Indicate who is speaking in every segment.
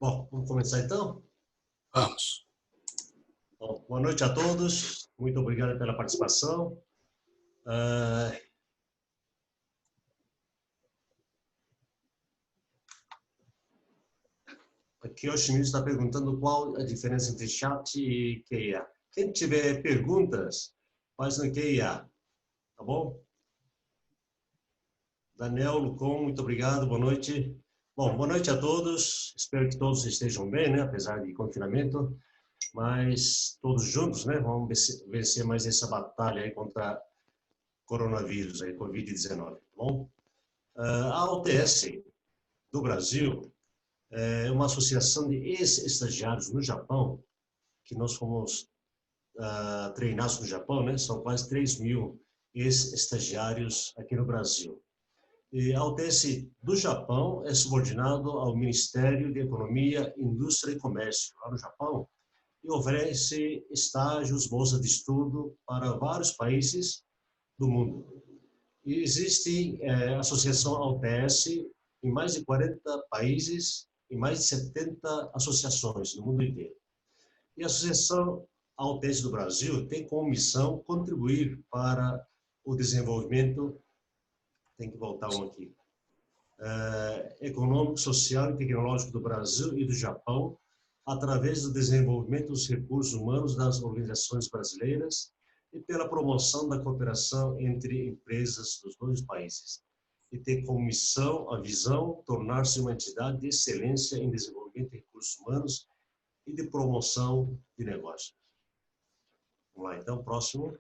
Speaker 1: Bom, vamos começar então?
Speaker 2: Vamos.
Speaker 1: Bom, boa noite a todos, muito obrigado pela participação. Aqui o Schmidt está perguntando qual a diferença entre chat e QIA. Quem tiver perguntas, faz no QIA, tá bom? Daniel, Lucon, muito obrigado, boa noite. Bom, boa noite a todos, espero que todos estejam bem, né, apesar de confinamento, mas todos juntos, né, vamos vencer mais essa batalha aí contra coronavírus, aí, Covid-19, tá bom? A OTS do Brasil é uma associação de ex-estagiários no Japão, que nós fomos treinados no Japão, né? São quase 3.000 ex-estagiários aqui no Brasil. E a OTS do Japão é subordinado ao Ministério de Economia, Indústria e Comércio, lá no Japão, e oferece estágios, bolsas de estudo para vários países do mundo. E existe associação OTS em mais de 40 países, em mais de 70 associações no mundo inteiro. E a Associação OTS do Brasil tem como missão contribuir para o desenvolvimento, tem que voltar um aqui, econômico, social e tecnológico do Brasil e do Japão, através do desenvolvimento dos recursos humanos das organizações brasileiras e pela promoção da cooperação entre empresas dos dois países. E ter como missão a visão tornar-se uma entidade de excelência em desenvolvimento de recursos humanos e de promoção de negócios. Vamos lá, então, próximo.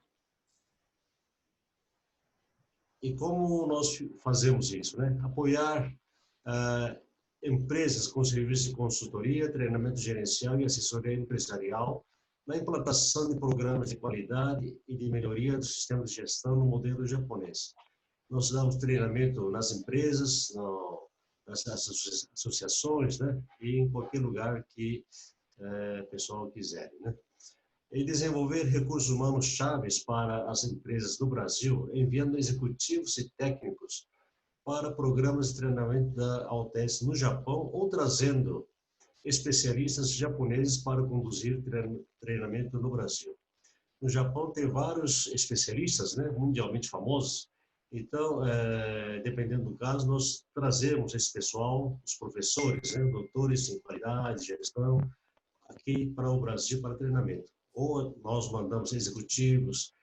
Speaker 1: E como nós fazemos isso, né? Apoiar empresas com serviços de consultoria, treinamento gerencial e assessoria empresarial na implantação de programas de qualidade e de melhoria do sistema de gestão no modelo japonês. Nós damos treinamento nas empresas, nas associações, né? E em qualquer lugar que o pessoal quiser, né? E desenvolver recursos humanos chaves para as empresas do Brasil, enviando executivos e técnicos para programas de treinamento da OTS no Japão ou trazendo especialistas japoneses para conduzir treinamento no Brasil. No Japão tem vários especialistas, né, mundialmente famosos, então, dependendo do caso, nós trazemos esse pessoal, os professores, né, doutores em qualidade, gestão, aqui para o Brasil para treinamento. Ou nós mandamos executivos,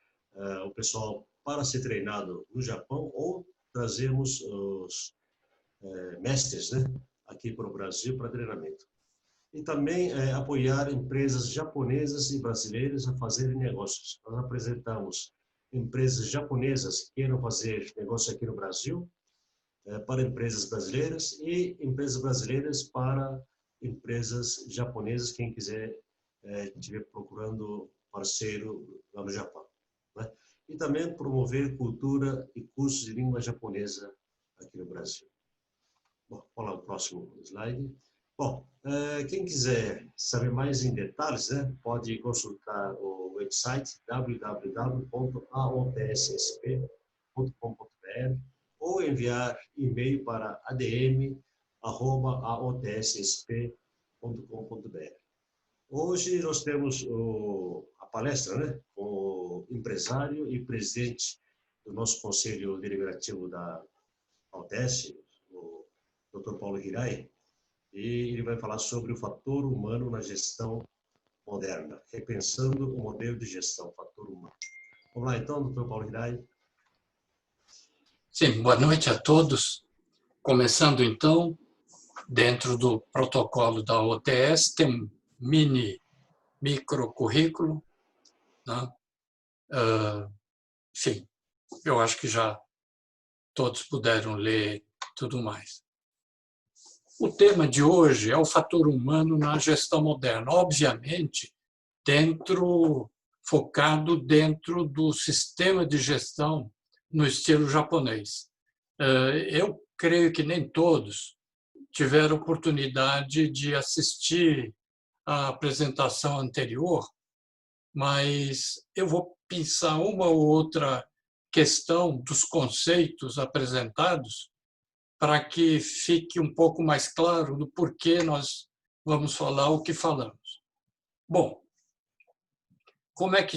Speaker 1: o pessoal para ser treinado no Japão, ou trazemos os mestres, né, aqui para o Brasil para treinamento. E também apoiar empresas japonesas e brasileiras a fazerem negócios. Nós apresentamos empresas japonesas que queiram fazer negócio aqui no Brasil, para empresas brasileiras, e empresas brasileiras para empresas japonesas, quem quiser estiver procurando parceiro lá no Japão, né? E também promover cultura e cursos de língua japonesa aqui no Brasil. Bom, vamos lá, o próximo slide. Bom, quem quiser saber mais em detalhes, né, pode consultar o website www.aotssp.com.br ou enviar e-mail para adm@aotssp.com.br. Hoje nós temos a palestra, né, com o empresário e presidente do nosso Conselho Deliberativo da OTS, o Dr. Paulo Hirai, e ele vai falar sobre o fator humano na gestão moderna, repensando o modelo de gestão, fator humano. Vamos lá então, Dr. Paulo Hirai.
Speaker 2: Sim, boa noite a todos. Começando então, dentro do protocolo da OTS, tem um microcurrículo, né? Sim, eu acho que já todos puderam ler tudo mais. O tema de hoje é o fator humano na gestão moderna, obviamente, focado dentro do sistema de gestão no estilo japonês. Eu creio que nem todos tiveram oportunidade de assistir à apresentação anterior, mas eu vou pensar uma ou outra questão dos conceitos apresentados para que fique um pouco mais claro do porquê nós vamos falar o que falamos. Bom, como é que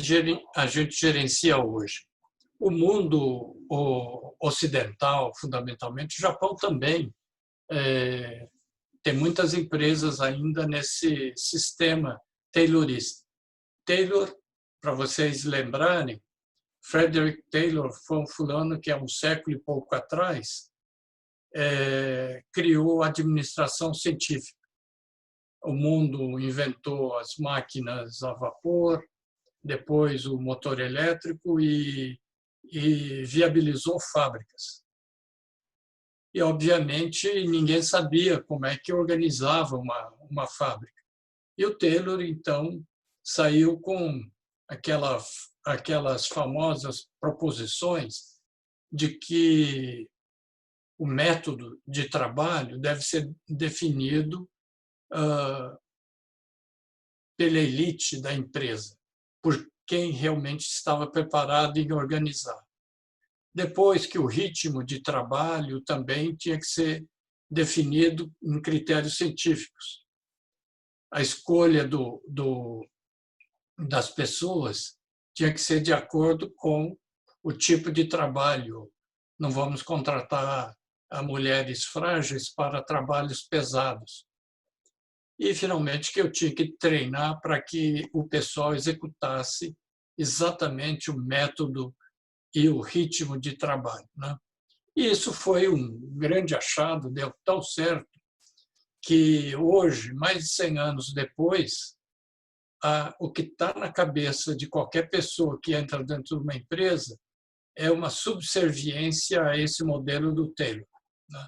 Speaker 2: a gente gerencia hoje? O mundo ocidental, fundamentalmente, o Japão também, tem muitas empresas ainda nesse sistema taylorista. Taylor, para vocês lembrarem, Frederick Taylor foi um fulano que há um século e pouco atrás criou a administração científica. O mundo inventou as máquinas a vapor, depois o motor elétrico e viabilizou fábricas. E, obviamente, ninguém sabia como é que organizava uma fábrica. E o Taylor, então, saiu com aquelas famosas proposições de que o método de trabalho deve ser definido pela elite da empresa, por quem realmente estava preparado em organizar. Depois que o ritmo de trabalho também tinha que ser definido em critérios científicos. A escolha das pessoas tinha que ser de acordo com o tipo de trabalho. Não vamos contratar mulheres frágeis para trabalhos pesados. E, finalmente, que eu tinha que treinar para que o pessoal executasse exatamente o método e o ritmo de trabalho, né? E isso foi um grande achado, deu tão certo que hoje, mais de 100 anos depois, o que está na cabeça de qualquer pessoa que entra dentro de uma empresa é uma subserviência a esse modelo do Taylor, né?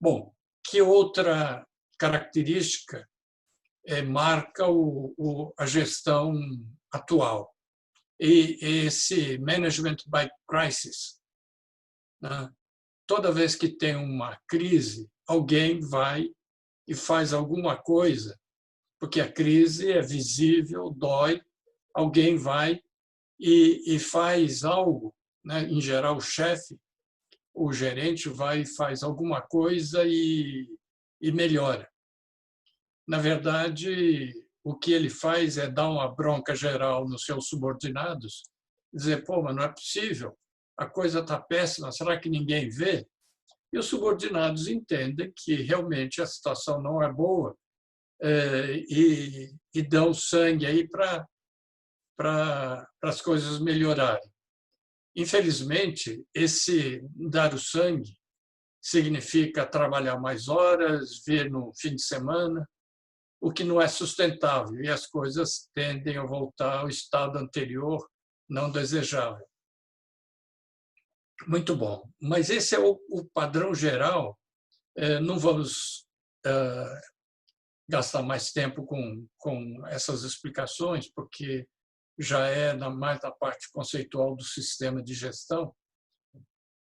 Speaker 2: Bom, que outra característica marca a gestão atual? E esse management by crisis, né? Toda vez que tem uma crise, alguém vai e faz alguma coisa, porque a crise é visível, dói, alguém vai e faz algo, né? Em geral, o chefe, o gerente vai e faz alguma coisa e melhora. Na verdade, o que ele faz é dar uma bronca geral nos seus subordinados, dizer, pô, mas não é possível, a coisa está péssima, será que ninguém vê? E os subordinados entendem que realmente a situação não é boa e dão sangue aí para as coisas melhorarem. Infelizmente, esse dar o sangue significa trabalhar mais horas, vir no fim de semana, o que não é sustentável, e as coisas tendem a voltar ao estado anterior, não desejável. Muito bom. Mas esse é o padrão geral. Não vamos gastar mais tempo com essas explicações, porque já é mais da parte conceitual do sistema de gestão.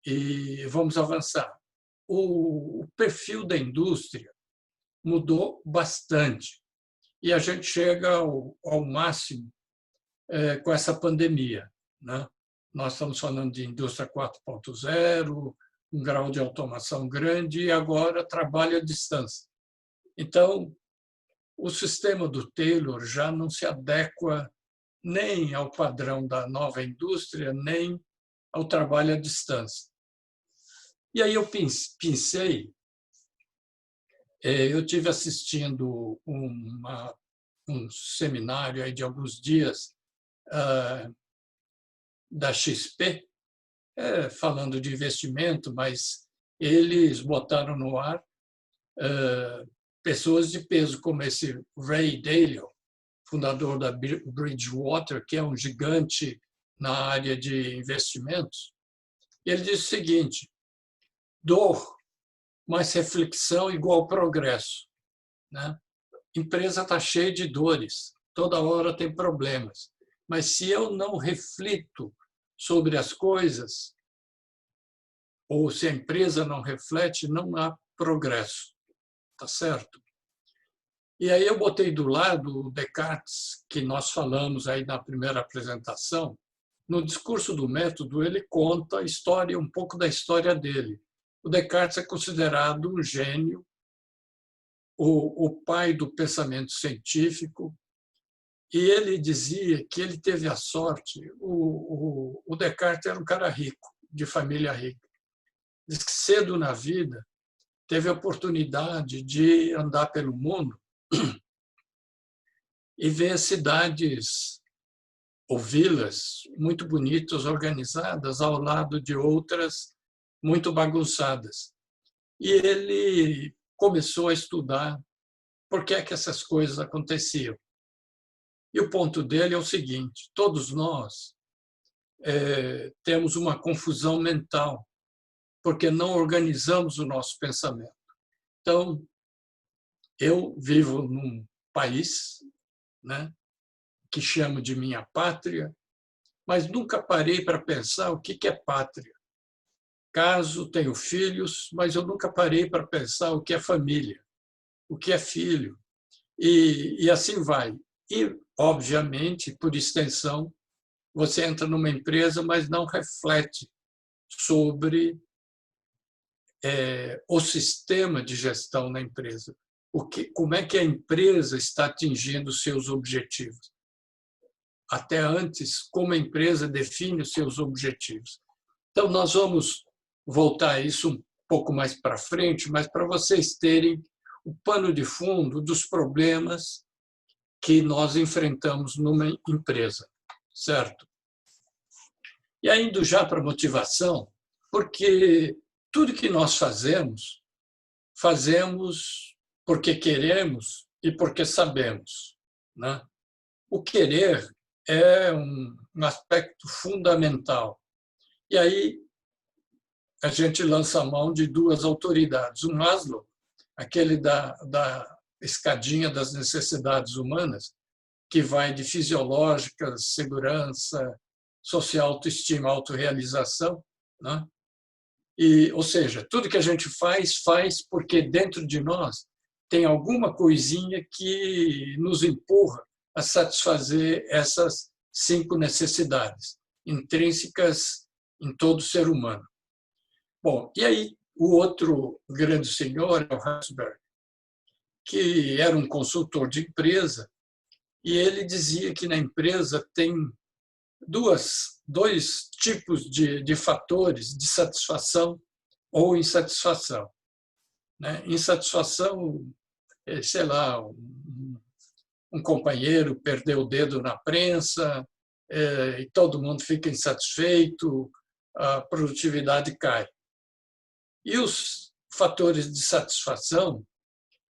Speaker 2: E vamos avançar. O perfil da indústria mudou bastante. E a gente chega ao máximo com essa pandemia, né? Nós estamos falando de indústria 4.0, um grau de automação grande e agora trabalho à distância. Então, o sistema do Taylor já não se adequa nem ao padrão da nova indústria, nem ao trabalho à distância. E aí eu pensei, eu tive assistindo um seminário aí de alguns dias da XP, falando de investimento, mas eles botaram no ar pessoas de peso, como esse Ray Dalio, fundador da Bridgewater, que é um gigante na área de investimentos. Ele disse o seguinte: dor mais reflexão igual progresso, né? A empresa está cheia de dores, toda hora tem problemas, mas se eu não reflito sobre as coisas, ou se a empresa não reflete, não há progresso, tá certo? E aí eu botei do lado o Descartes, que nós falamos aí na primeira apresentação. No discurso do método, ele conta a história, um pouco da história dele. O Descartes é considerado um gênio o pai do pensamento científico, e ele dizia que ele teve a sorte. O Descartes era um cara rico, de família rica. Diz que cedo na vida teve a oportunidade de andar pelo mundo e ver cidades ou vilas muito bonitas, organizadas, ao lado de outras muito bagunçadas. E ele começou a estudar por que é que essas coisas aconteciam. E o ponto dele é o seguinte: todos nós temos uma confusão mental, porque não organizamos o nosso pensamento. Então, eu vivo num país, né, que chamo de minha pátria, mas nunca parei para pensar o que é pátria. Caso tenho filhos, mas eu nunca parei para pensar o que é família, o que é filho, e assim vai. E, obviamente, por extensão, você entra numa empresa, mas não reflete sobre o sistema de gestão na empresa. Como é que a empresa está atingindo os seus objetivos? Até antes, como a empresa define os seus objetivos. Então, nós vamos voltar a isso um pouco mais para frente, mas para vocês terem o pano de fundo dos problemas que nós enfrentamos numa empresa, certo? E aí, indo já para a motivação, porque tudo que nós fazemos porque queremos e porque sabemos, né? O querer é um aspecto fundamental. E aí a gente lança a mão de duas autoridades. O Maslow, aquele da escadinha das necessidades humanas, que vai de fisiológica, segurança, social, autoestima, autorrealização, né? Ou seja, tudo que a gente faz porque dentro de nós tem alguma coisinha que nos empurra a satisfazer essas 5 necessidades intrínsecas em todo ser humano. Bom, e aí o outro grande senhor é o Herzberg, que era um consultor de empresa, e ele dizia que na empresa tem dois tipos de fatores de satisfação ou insatisfação. Né? Insatisfação, sei lá, um companheiro perdeu o dedo na prensa e todo mundo fica insatisfeito, a produtividade cai. E os fatores de satisfação,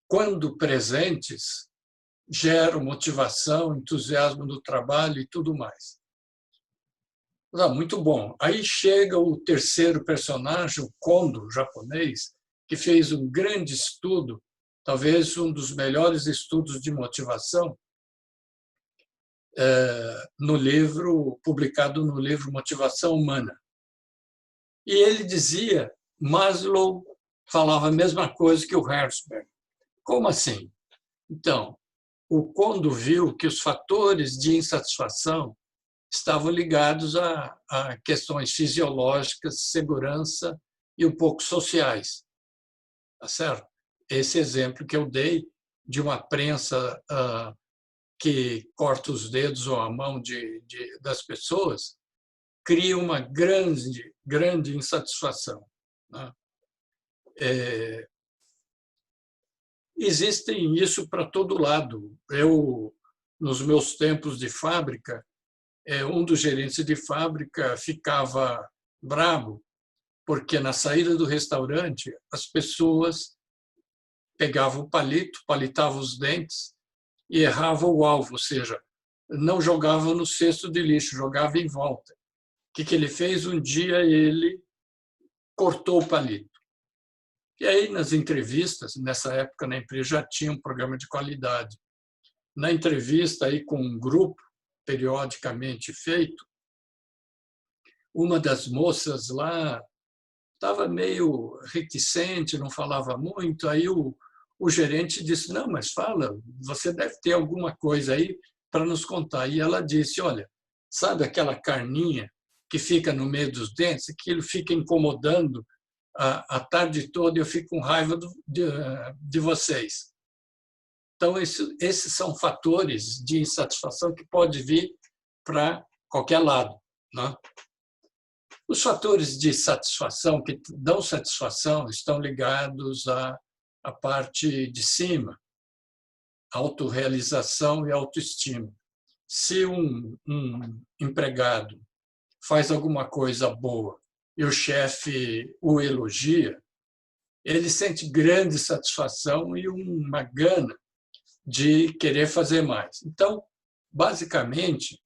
Speaker 2: quando presentes, geram motivação, entusiasmo no trabalho e tudo mais. Muito bom. Aí chega o terceiro personagem, o Kondo, japonês, que fez um grande estudo, talvez um dos melhores estudos de motivação, publicado no livro Motivação Humana. E ele dizia, Maslow falava a mesma coisa que o Herzberg. Como assim? Então, o Kondo viu que os fatores de insatisfação estavam ligados a questões fisiológicas, segurança e um pouco sociais. Tá certo? Esse exemplo que eu dei de uma prensa que corta os dedos ou a mão das pessoas cria uma grande insatisfação. Né? Existem isso para todo lado. Eu, nos meus tempos de fábrica, um dos gerentes de fábrica ficava bravo porque na saída do restaurante as pessoas pegavam o palito, palitavam os dentes e erravam o alvo, ou seja, não jogavam no cesto de lixo, jogavam em volta. O que ele fez? Um dia ele cortou o palito. E aí, nas entrevistas, nessa época na empresa já tinha um programa de qualidade. Na entrevista aí com um grupo periodicamente feito, uma das moças lá estava meio reticente, não falava muito. Aí o gerente disse, não, mas fala, você deve ter alguma coisa aí para nos contar. E ela disse, olha, sabe aquela carninha que fica no meio dos dentes, aquilo fica incomodando a tarde toda, eu fico com raiva de vocês. Então, esses são fatores de insatisfação que pode vir para qualquer lado, né? Os fatores de satisfação, que dão satisfação, estão ligados à parte de cima, autorrealização e autoestima. Se um empregado faz alguma coisa boa e o chefe o elogia, ele sente grande satisfação e uma gana de querer fazer mais. Então, basicamente,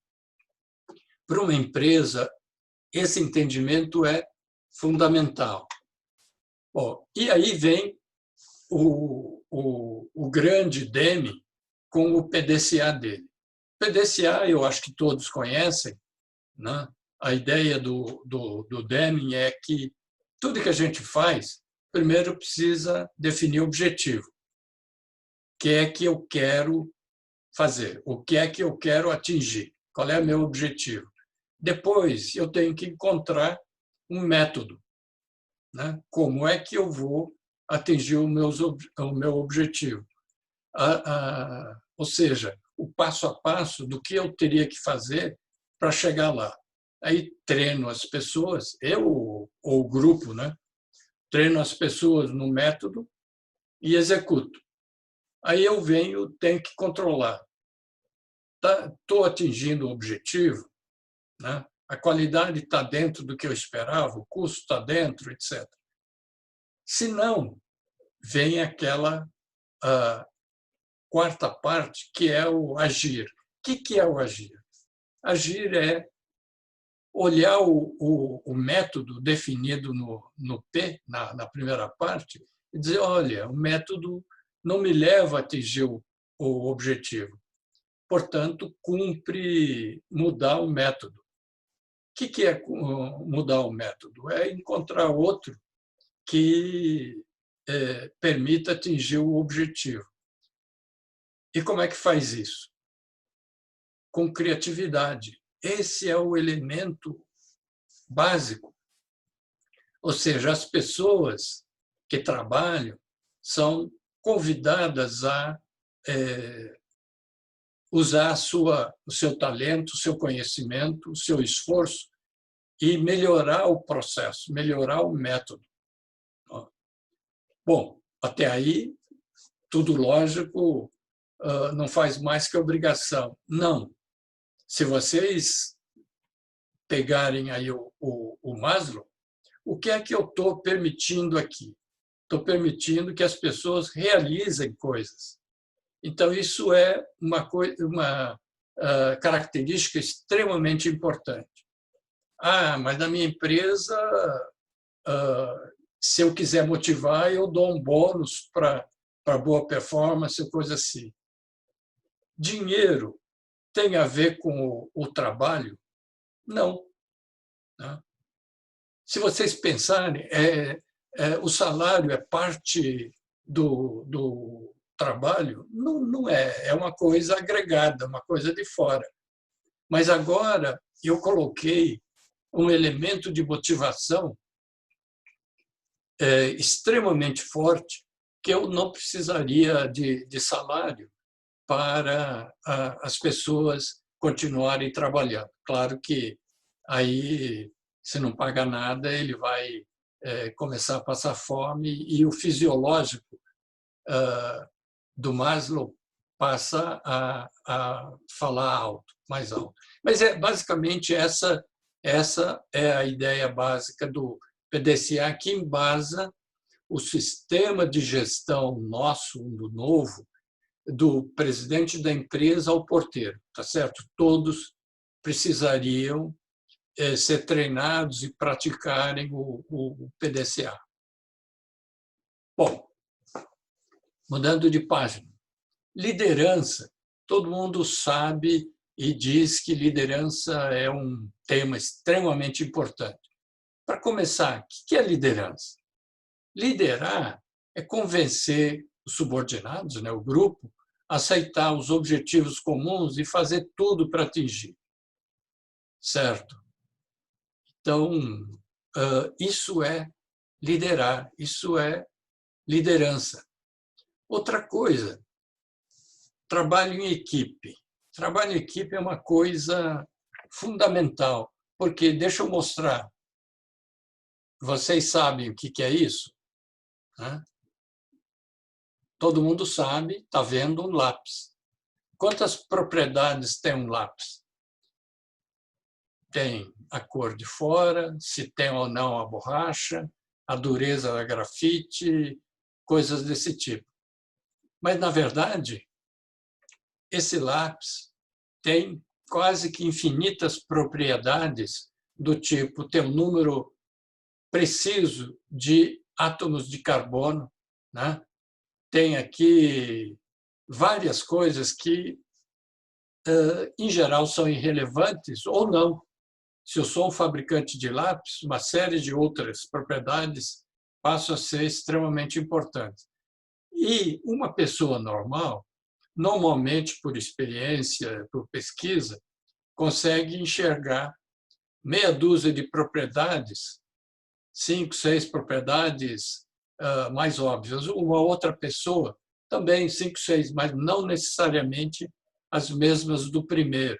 Speaker 2: para uma empresa, esse entendimento é fundamental. Bom, e aí vem o grande Deming com o PDCA dele. O PDCA, eu acho que todos conhecem, né? A ideia do Deming é que tudo que a gente faz, primeiro precisa definir o objetivo. O que é que eu quero fazer? O que é que eu quero atingir? Qual é o meu objetivo? Depois, eu tenho que encontrar um método, né? Como é que eu vou atingir o meu objetivo? Ou seja, o passo a passo do que eu teria que fazer para chegar lá. Aí treino as pessoas, eu ou o grupo, né? Treino as pessoas no método e executo. Aí eu tenho que controlar. Estou atingindo o objetivo, né? A qualidade está dentro do que eu esperava, o custo está dentro, etc. Se não, vem aquela quarta parte, que é o agir. O que é o agir? Agir é olhar o método definido no P, na primeira parte, e dizer, olha, o método não me leva a atingir o objetivo. Portanto, cumpre mudar o método. O que é mudar o método? É encontrar outro que permita atingir o objetivo. E como é que faz isso? Com criatividade. Esse é o elemento básico. Ou seja, as pessoas que trabalham são convidadas a usar o seu talento, o seu conhecimento, o seu esforço e melhorar o processo, melhorar o método. Bom, até aí, tudo lógico, não faz mais que obrigação. Não. Se vocês pegarem aí o Maslow, o que é que eu estou permitindo aqui? Estou permitindo que as pessoas realizem coisas. Então, isso é uma característica extremamente importante. Mas na minha empresa, se eu quiser motivar, eu dou um bônus para boa performance, coisa assim. Dinheiro tem a ver com o trabalho? Não. Se vocês pensarem, o salário é parte do trabalho? Não é. É uma coisa agregada, uma coisa de fora. Mas agora eu coloquei um elemento de motivação extremamente forte, que eu não precisaria de salário para as pessoas continuarem trabalhando. Claro que aí, se não paga nada, ele vai começar a passar fome e o fisiológico do Maslow passa a falar alto, mais alto. Mas basicamente essa é a ideia básica do PDCA, que embasa o sistema de gestão nosso, do novo, do presidente da empresa ao porteiro, tá certo? Todos precisariam ser treinados e praticarem o PDCA. Bom, mudando de página. Liderança. Todo mundo sabe e diz que liderança é um tema extremamente importante. Para começar, o que é liderança? Liderar é convencer os subordinados, né, o grupo, a aceitar os objetivos comuns e fazer tudo para atingir. Certo? Então, isso é liderar, isso é liderança. Outra coisa trabalho em equipe. Trabalho em equipe é uma coisa fundamental, porque, deixa eu mostrar, vocês sabem o que é isso? Né? Todo mundo sabe, está vendo um lápis. Quantas propriedades tem um lápis? Tem a cor de fora, se tem ou não a borracha, a dureza da grafite, coisas desse tipo. Mas, na verdade, esse lápis tem quase que infinitas propriedades do tipo ter um número preciso de átomos de carbono, né? Tem aqui várias coisas que, em geral, são irrelevantes ou não. Se eu sou um fabricante de lápis, uma série de outras propriedades passam a ser extremamente importantes. E uma pessoa normal, normalmente por experiência, por pesquisa, consegue enxergar meia dúzia de propriedades, 5, 6 propriedades mais óbvias. Uma outra pessoa também 5, 6, mas não necessariamente as mesmas do primeiro.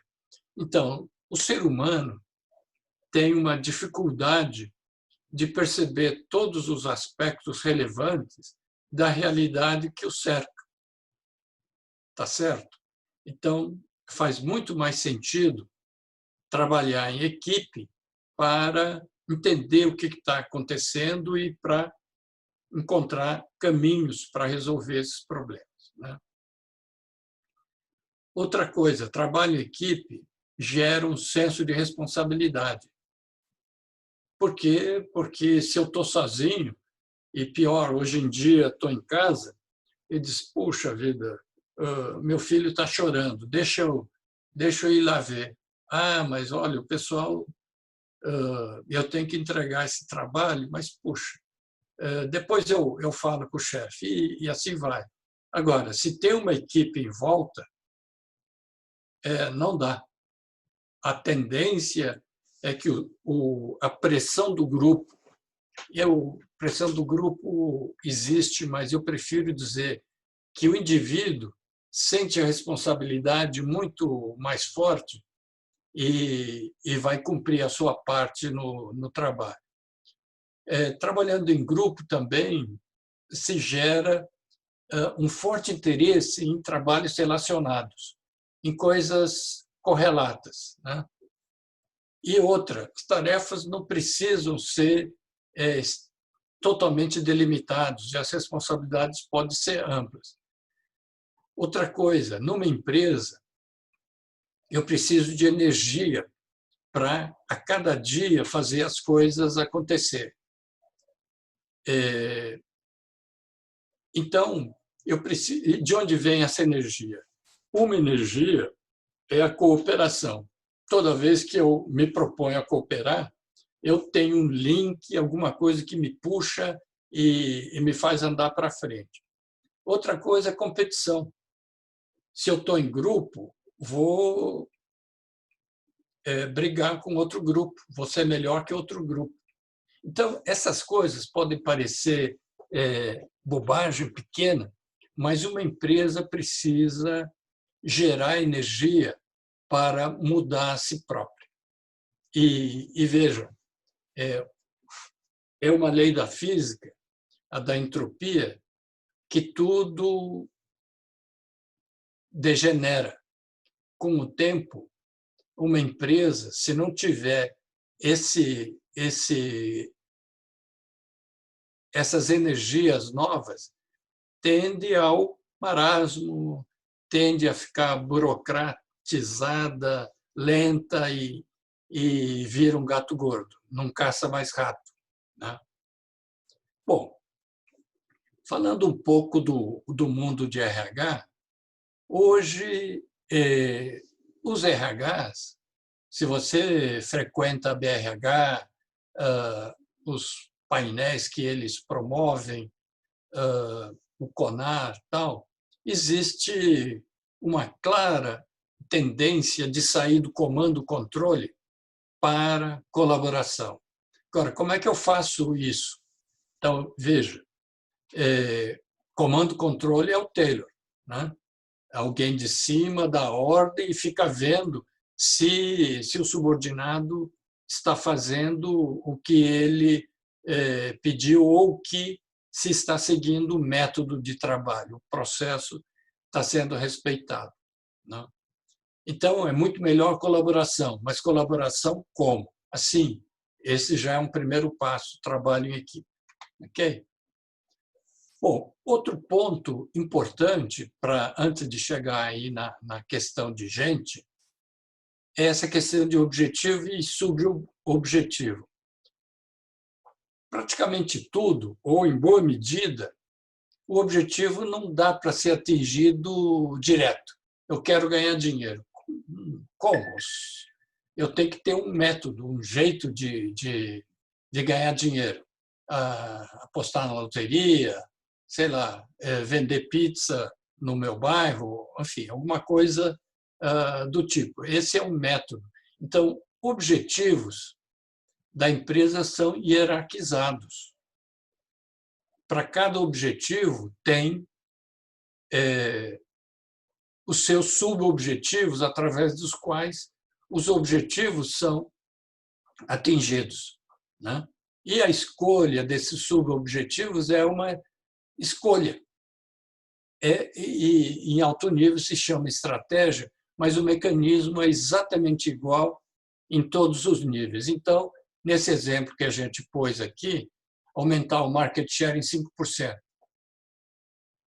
Speaker 2: Então, o ser humano tem uma dificuldade de perceber todos os aspectos relevantes da realidade que o cerca. Tá certo? Então, faz muito mais sentido trabalhar em equipe para entender o que está acontecendo e para encontrar caminhos para resolver esses problemas, né? Outra coisa, trabalho em equipe gera um senso de responsabilidade. Por quê? Porque se eu estou sozinho, e pior, hoje em dia estou em casa, e diz, puxa vida, meu filho está chorando, deixa eu ir lá ver. Ah, mas olha, o pessoal, eu tenho que entregar esse trabalho, mas, puxa, depois eu falo com o chefe, e assim vai. Agora, se tem uma equipe em volta, não dá. A tendência é que a pressão do grupo, pressão do grupo existe, mas eu prefiro dizer que o indivíduo sente a responsabilidade muito mais forte e vai cumprir a sua parte no trabalho. Trabalhando em grupo também se gera um forte interesse em trabalhos relacionados, em coisas correlatas, né? E outra, as tarefas não precisam ser totalmente delimitadas, e as responsabilidades podem ser amplas. Outra coisa, numa empresa, eu preciso de energia para, a cada dia, fazer as coisas acontecer. Então, eu preciso. De onde vem essa energia? Uma energia é a cooperação. Toda vez que eu me proponho a cooperar, eu tenho um link, alguma coisa que me puxa e me faz andar para frente. Outra coisa é competição. Se eu estou em grupo, vou brigar com outro grupo, vou ser melhor que outro grupo. Então, essas coisas podem parecer bobagem pequena, mas uma empresa precisa gerar energia para mudar a si própria. E vejam, é uma lei da física, a da entropia, que tudo degenera. Com o tempo, uma empresa, se não tiver essas energias novas, tende ao marasmo, tende a ficar burocratizada, lenta e vira um gato gordo, não caça mais rato, né? Bom, falando um pouco do mundo de RH, hoje os RHs, se você frequenta a BRH, os painéis que eles promovem, o CONAR, tal, existe uma clara tendência de sair do comando-controle para colaboração. Agora, como é que eu faço isso? Então, veja, comando-controle é o Taylor, né? Alguém de cima dá ordem e fica vendo se o subordinado está fazendo o que ele pediu ou que se está seguindo o método de trabalho, o processo está sendo respeitado. Não? Então, é muito melhor colaboração, mas colaboração como? Assim, esse já é um primeiro passo, trabalho em equipe. Ok? Bom, outro ponto importante, antes de chegar aí na questão de gente, é essa questão de objetivo e subobjetivo. Praticamente tudo, ou em boa medida, o objetivo não dá para ser atingido direto. Eu quero ganhar dinheiro. Como? Eu tenho que ter um método, um jeito de ganhar dinheiro. Apostar na loteria, sei lá, vender pizza no meu bairro, enfim, alguma coisa do tipo. Esse é um método. Então, objetivos da empresa são hierarquizados. Para cada objetivo tem os seus subobjetivos, através dos quais os objetivos são atingidos. Né? E a escolha desses subobjetivos é uma escolha. E em alto nível se chama estratégia, mas o mecanismo é exatamente igual em todos os níveis. Então, nesse exemplo que a gente pôs aqui, aumentar o market share em 5%.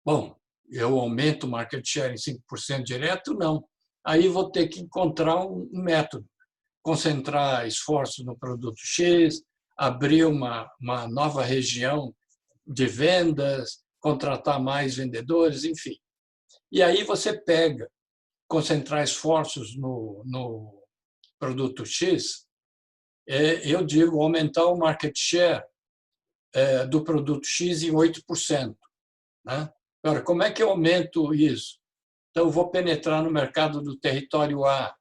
Speaker 2: Bom, eu aumento o market share em 5% direto? Não. Aí vou ter que encontrar um método, concentrar esforços no produto X, abrir uma nova região de vendas, contratar mais vendedores, enfim. E aí você pega, concentrar esforços no produto X, eu digo aumentar o market share do produto X em 8%. Né? Agora, como é que eu aumento isso? Então, eu vou penetrar no mercado do território A.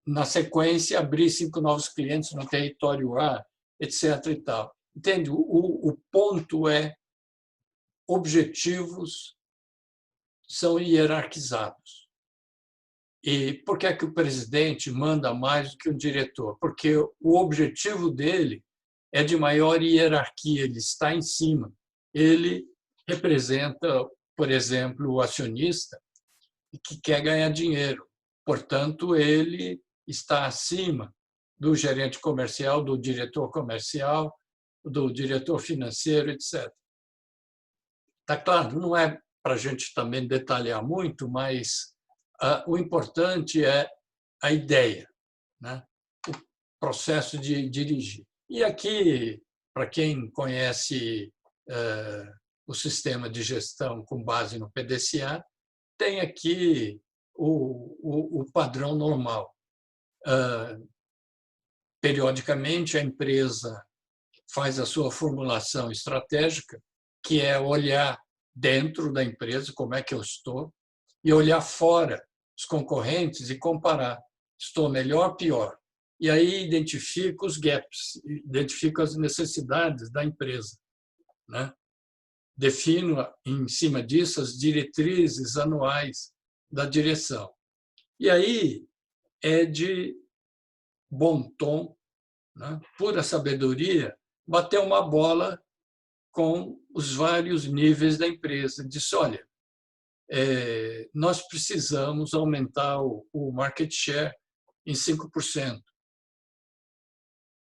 Speaker 2: Na sequência, abrir 5 novos clientes no território A, etc. E tal. Entende? O ponto é objetivos são hierarquizados. E por que é que o presidente manda mais do que o diretor? Porque o objetivo dele é de maior hierarquia, ele está em cima. Ele representa, por exemplo, o acionista que quer ganhar dinheiro. Portanto, ele está acima do gerente comercial, do diretor comercial, do diretor financeiro, etc. Está claro, não é para a gente também detalhar muito, mas o importante é a ideia, né? O processo de dirigir. E aqui, para quem conhece o sistema de gestão com base no PDCA, tem aqui o padrão normal. Periodicamente, a empresa faz a sua formulação estratégica, que é olhar dentro da empresa como é que eu estou e olhar fora os concorrentes e comparar. Estou melhor ou pior? E aí identifico os gaps, identifico as necessidades da empresa. Né? Defino, em cima disso, as diretrizes anuais da direção. E aí é de bom tom, né? Pura sabedoria, bater uma bola com os vários níveis da empresa. Disse, olha, nós precisamos aumentar o market share em 5%.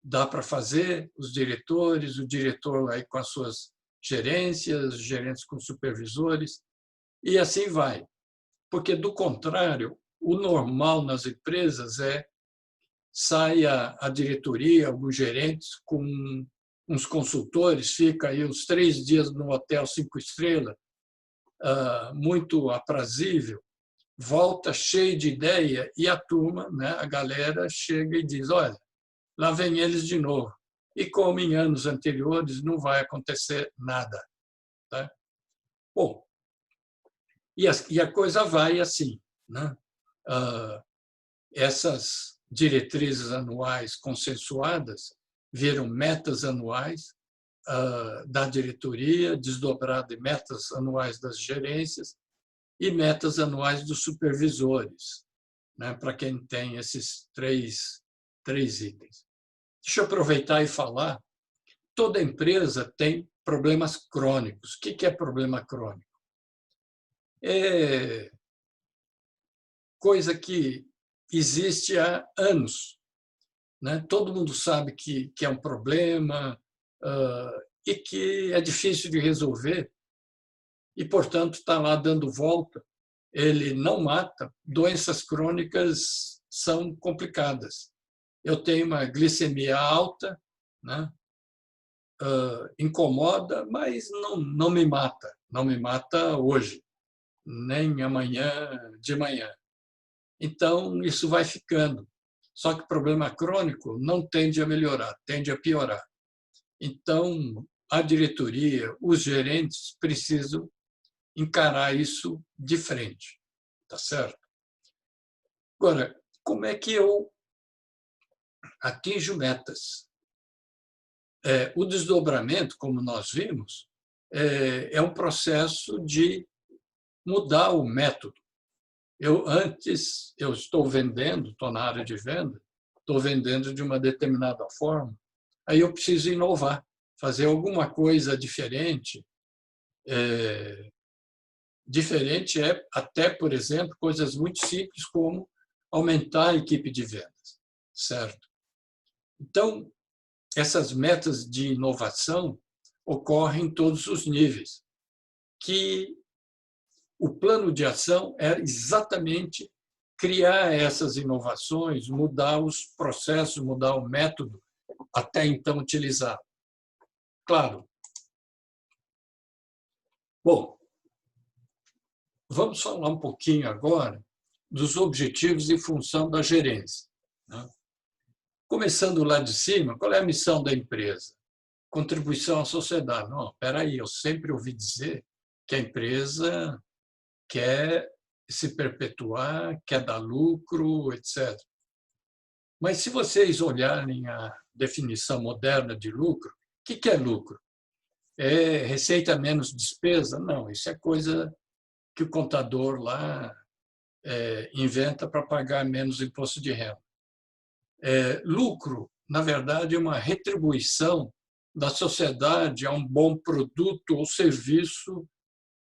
Speaker 2: Dá para fazer, os diretores, o diretor aí com as suas gerências, gerentes com supervisores, e assim vai. Porque, do contrário, o normal nas empresas sai a diretoria, alguns gerentes, com uns consultores, fica aí uns 3 dias no hotel 5 estrelas, muito aprazível, volta cheio de ideia e a turma, né, a galera chega e diz, olha, lá vem eles de novo. E como em anos anteriores, não vai acontecer nada. Tá? Bom, e a coisa vai assim. Né? Essas diretrizes anuais consensuadas viram metas anuais da diretoria, desdobrado em metas anuais das gerências, e metas anuais dos supervisores, né, para quem tem esses três itens. Deixa eu aproveitar e falar, toda empresa tem problemas crônicos. O que é problema crônico? É coisa que existe há anos, né? Todo mundo sabe que é um problema e que é difícil de resolver e, portanto, está lá dando volta. Ele não mata. Doenças crônicas são complicadas. Eu tenho uma glicemia alta, né? Incomoda, mas não me mata. Não me mata hoje, nem amanhã de manhã. Então, isso vai ficando. Só que o problema crônico não tende a melhorar, tende a piorar. Então, a diretoria, os gerentes precisam encarar isso de frente, tá certo? Agora, como é que eu atinjo metas? O desdobramento, como nós vimos, é um processo de mudar o método. Eu estou vendendo, estou na área de venda, estou vendendo de uma determinada forma, aí eu preciso inovar, fazer alguma coisa diferente. Diferente é até, por exemplo, coisas muito simples como aumentar a equipe de vendas, certo? Então, essas metas de inovação ocorrem em todos os níveis, que o plano de ação era exatamente criar essas inovações, mudar os processos, mudar o método até então utilizado. Claro. Bom, vamos falar um pouquinho agora dos objetivos e função da gerência, né? Começando lá de cima, qual é a missão da empresa? Contribuição à sociedade. Não, espera aí, eu sempre ouvi dizer que a empresa quer se perpetuar, quer dar lucro, etc. Mas se vocês olharem a definição moderna de lucro, o que é lucro? É receita menos despesa? Não, isso é coisa que o contador lá inventa para pagar menos imposto de renda. Lucro, na verdade, é uma retribuição da sociedade a um bom produto ou serviço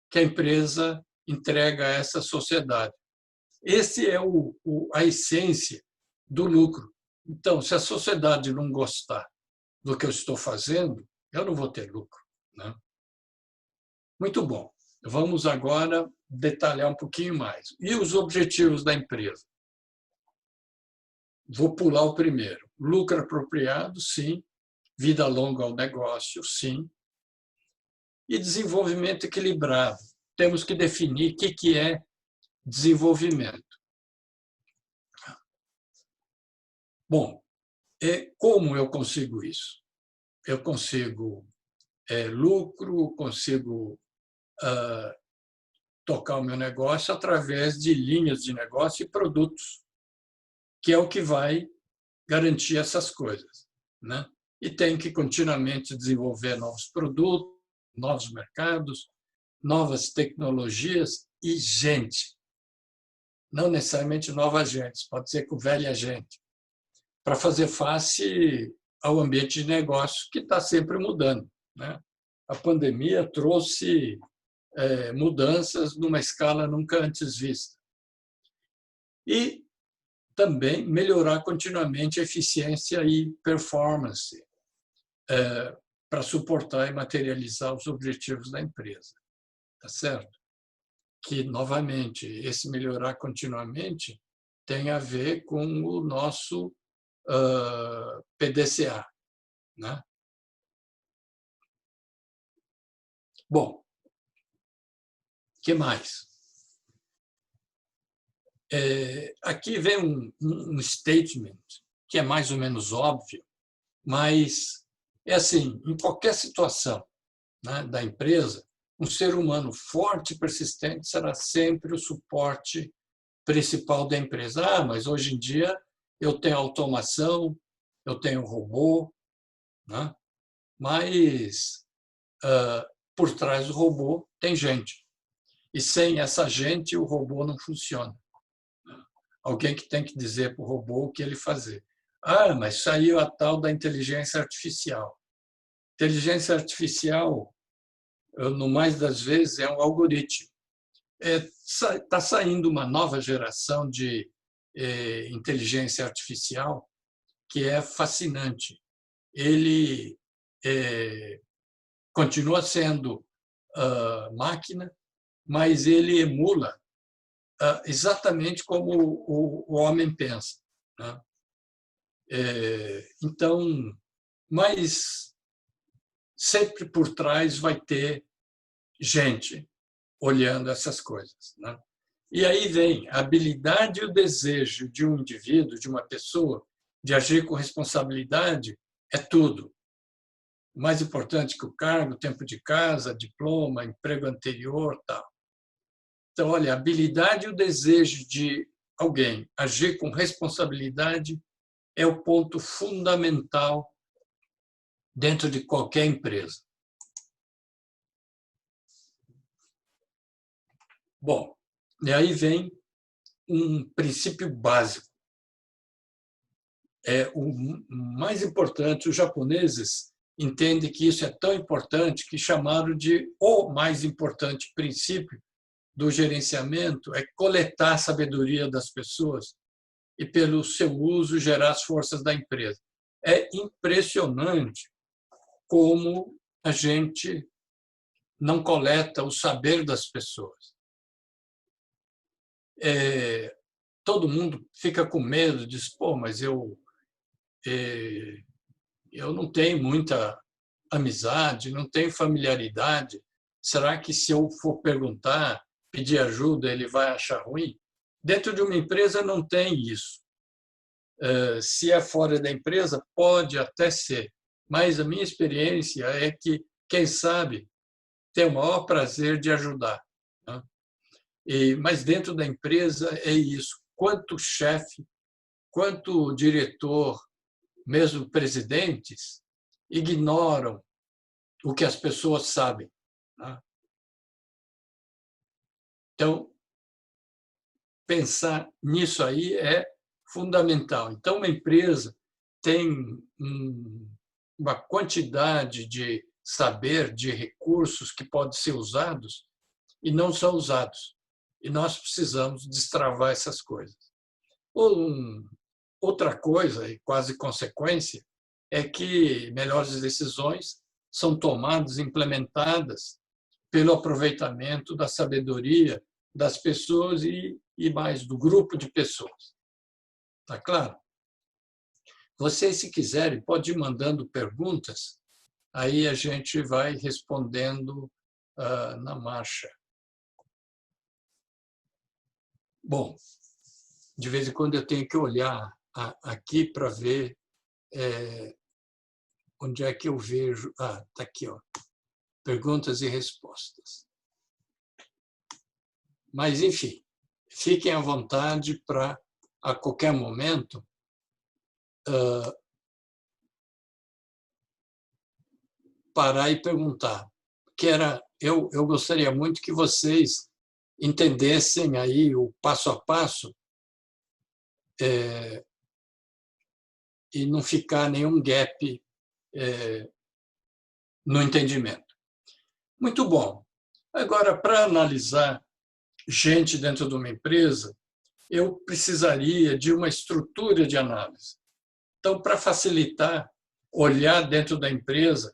Speaker 2: que a empresa entrega a essa sociedade. Esse é a essência do lucro. Então, se a sociedade não gostar do que eu estou fazendo, eu não vou ter lucro, né? Muito bom. Vamos agora detalhar um pouquinho mais. E os objetivos da empresa? Vou pular o primeiro. Lucro apropriado, sim. Vida longa ao negócio, sim. E desenvolvimento equilibrado. Temos que definir o que é desenvolvimento. Bom, como eu consigo isso? Eu consigo lucro, consigo tocar o meu negócio através de linhas de negócio e produtos, que é o que vai garantir essas coisas, né? E tem que continuamente desenvolver novos produtos, novos mercados, novas tecnologias e gente. Não necessariamente nova gente, pode ser com velha gente, para fazer face ao ambiente de negócio que está sempre mudando, né? A pandemia trouxe mudanças numa escala nunca antes vista. E também melhorar continuamente a eficiência e performance para suportar e materializar os objetivos da empresa. Tá certo? Que, novamente, esse melhorar continuamente tem a ver com o nosso PDCA, né? Bom, o que mais? Aqui vem um statement que é mais ou menos óbvio, mas é assim, em qualquer situação, né, da empresa, um ser humano forte e persistente será sempre o suporte principal da empresa. Mas hoje em dia eu tenho automação, eu tenho robô, né? Mas por trás do robô tem gente. E sem essa gente, o robô não funciona. Alguém que tem que dizer para o robô o que ele fazer. Ah, mas saiu a tal da inteligência artificial. Inteligência artificial, no mais das vezes, é um algoritmo. Está saindo uma nova geração de inteligência artificial que é fascinante. Ele continua sendo máquina, mas ele emula exatamente como o homem pensa, né? Então, mas sempre por trás vai ter gente olhando essas coisas, né? E aí vem a habilidade e o desejo de um indivíduo, de uma pessoa, de agir com responsabilidade, é tudo. Mais importante que o cargo, tempo de casa, diploma, emprego anterior, tal. Então, olha, a habilidade e o desejo de alguém agir com responsabilidade é o ponto fundamental dentro de qualquer empresa. Bom, e aí vem um princípio básico. O mais importante, os japoneses entendem que isso é tão importante que chamaram de o mais importante princípio do gerenciamento é coletar a sabedoria das pessoas e, pelo seu uso, gerar as forças da empresa. É impressionante como a gente não coleta o saber das pessoas. Todo mundo fica com medo, diz, pô, mas eu não tenho muita amizade, não tenho familiaridade. Será que se eu for perguntar, pedir ajuda, ele vai achar ruim? Dentro de uma empresa não tem isso. Se é fora da empresa, pode até ser. Mas a minha experiência é que, quem sabe, tem o maior prazer de ajudar, né? Mas dentro da empresa é isso. Quanto chefe, quanto diretor, mesmo presidentes, ignoram o que as pessoas sabem, né? Então, pensar nisso aí é fundamental. Então, uma empresa tem uma quantidade de saber, de recursos que podem ser usados e não são usados. E nós precisamos destravar essas coisas. Outra coisa, e quase consequência, é que melhores decisões são tomadas, implementadas pelo aproveitamento da sabedoria das pessoas e mais do grupo de pessoas. Tá claro? Vocês, se quiserem, podem ir mandando perguntas, aí a gente vai respondendo na marcha. Bom, de vez em quando eu tenho que olhar aqui para ver onde é que eu vejo. Está aqui, ó. Perguntas e respostas. Mas, enfim, fiquem à vontade para, a qualquer momento, parar e perguntar. Eu gostaria muito que vocês entendessem aí o passo a passo e não ficar nenhum gap no entendimento. Muito bom. Agora, para analisar gente dentro de uma empresa, eu precisaria de uma estrutura de análise. Então, para facilitar olhar dentro da empresa,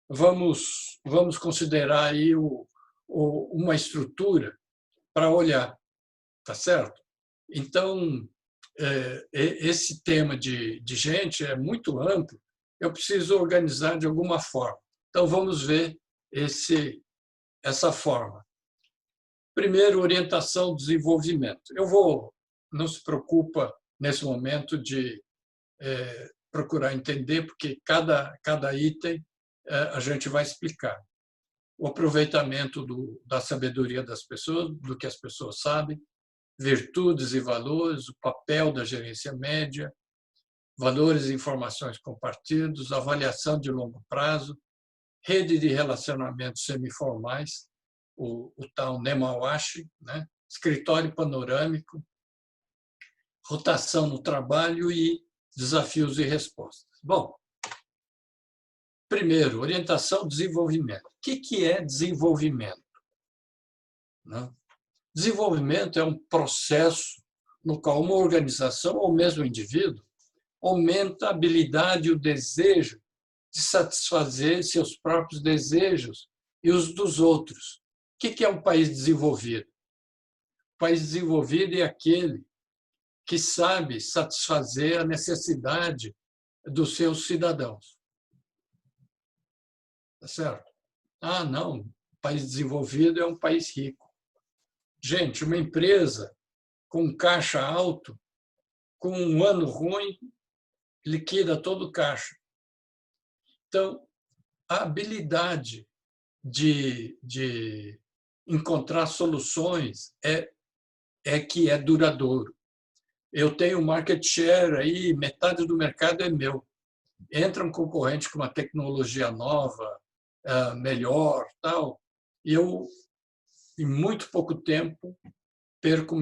Speaker 2: vamos considerar aí uma estrutura para olhar, tá certo? Então, esse tema de gente é muito amplo, eu preciso organizar de alguma forma. Então, vamos ver essa forma. Primeiro, orientação, desenvolvimento. Não se preocupa nesse momento de procurar entender, porque cada item a gente vai explicar. O aproveitamento da sabedoria das pessoas, do que as pessoas sabem, virtudes e valores, o papel da gerência média, valores e informações compartidos, avaliação de longo prazo, rede de relacionamentos semiformais, o tal Nemawashi, né? Escritório panorâmico, rotação no trabalho e desafios e respostas. Bom, primeiro, orientação, desenvolvimento. O que é desenvolvimento? Desenvolvimento é um processo no qual uma organização ou mesmo um indivíduo aumenta a habilidade e o desejo de satisfazer seus próprios desejos e os dos outros. O que é um país desenvolvido? O país desenvolvido é aquele que sabe satisfazer a necessidade dos seus cidadãos. Tá certo? Ah, não, o país desenvolvido é um país rico. Gente, uma empresa com caixa alto, com um ano ruim, liquida todo o caixa. Então, a habilidade de encontrar soluções é que é duradouro. Eu tenho market share aí, metade do mercado é meu. Entra um concorrente com uma tecnologia nova, melhor, tal, e eu, em muito pouco tempo, perco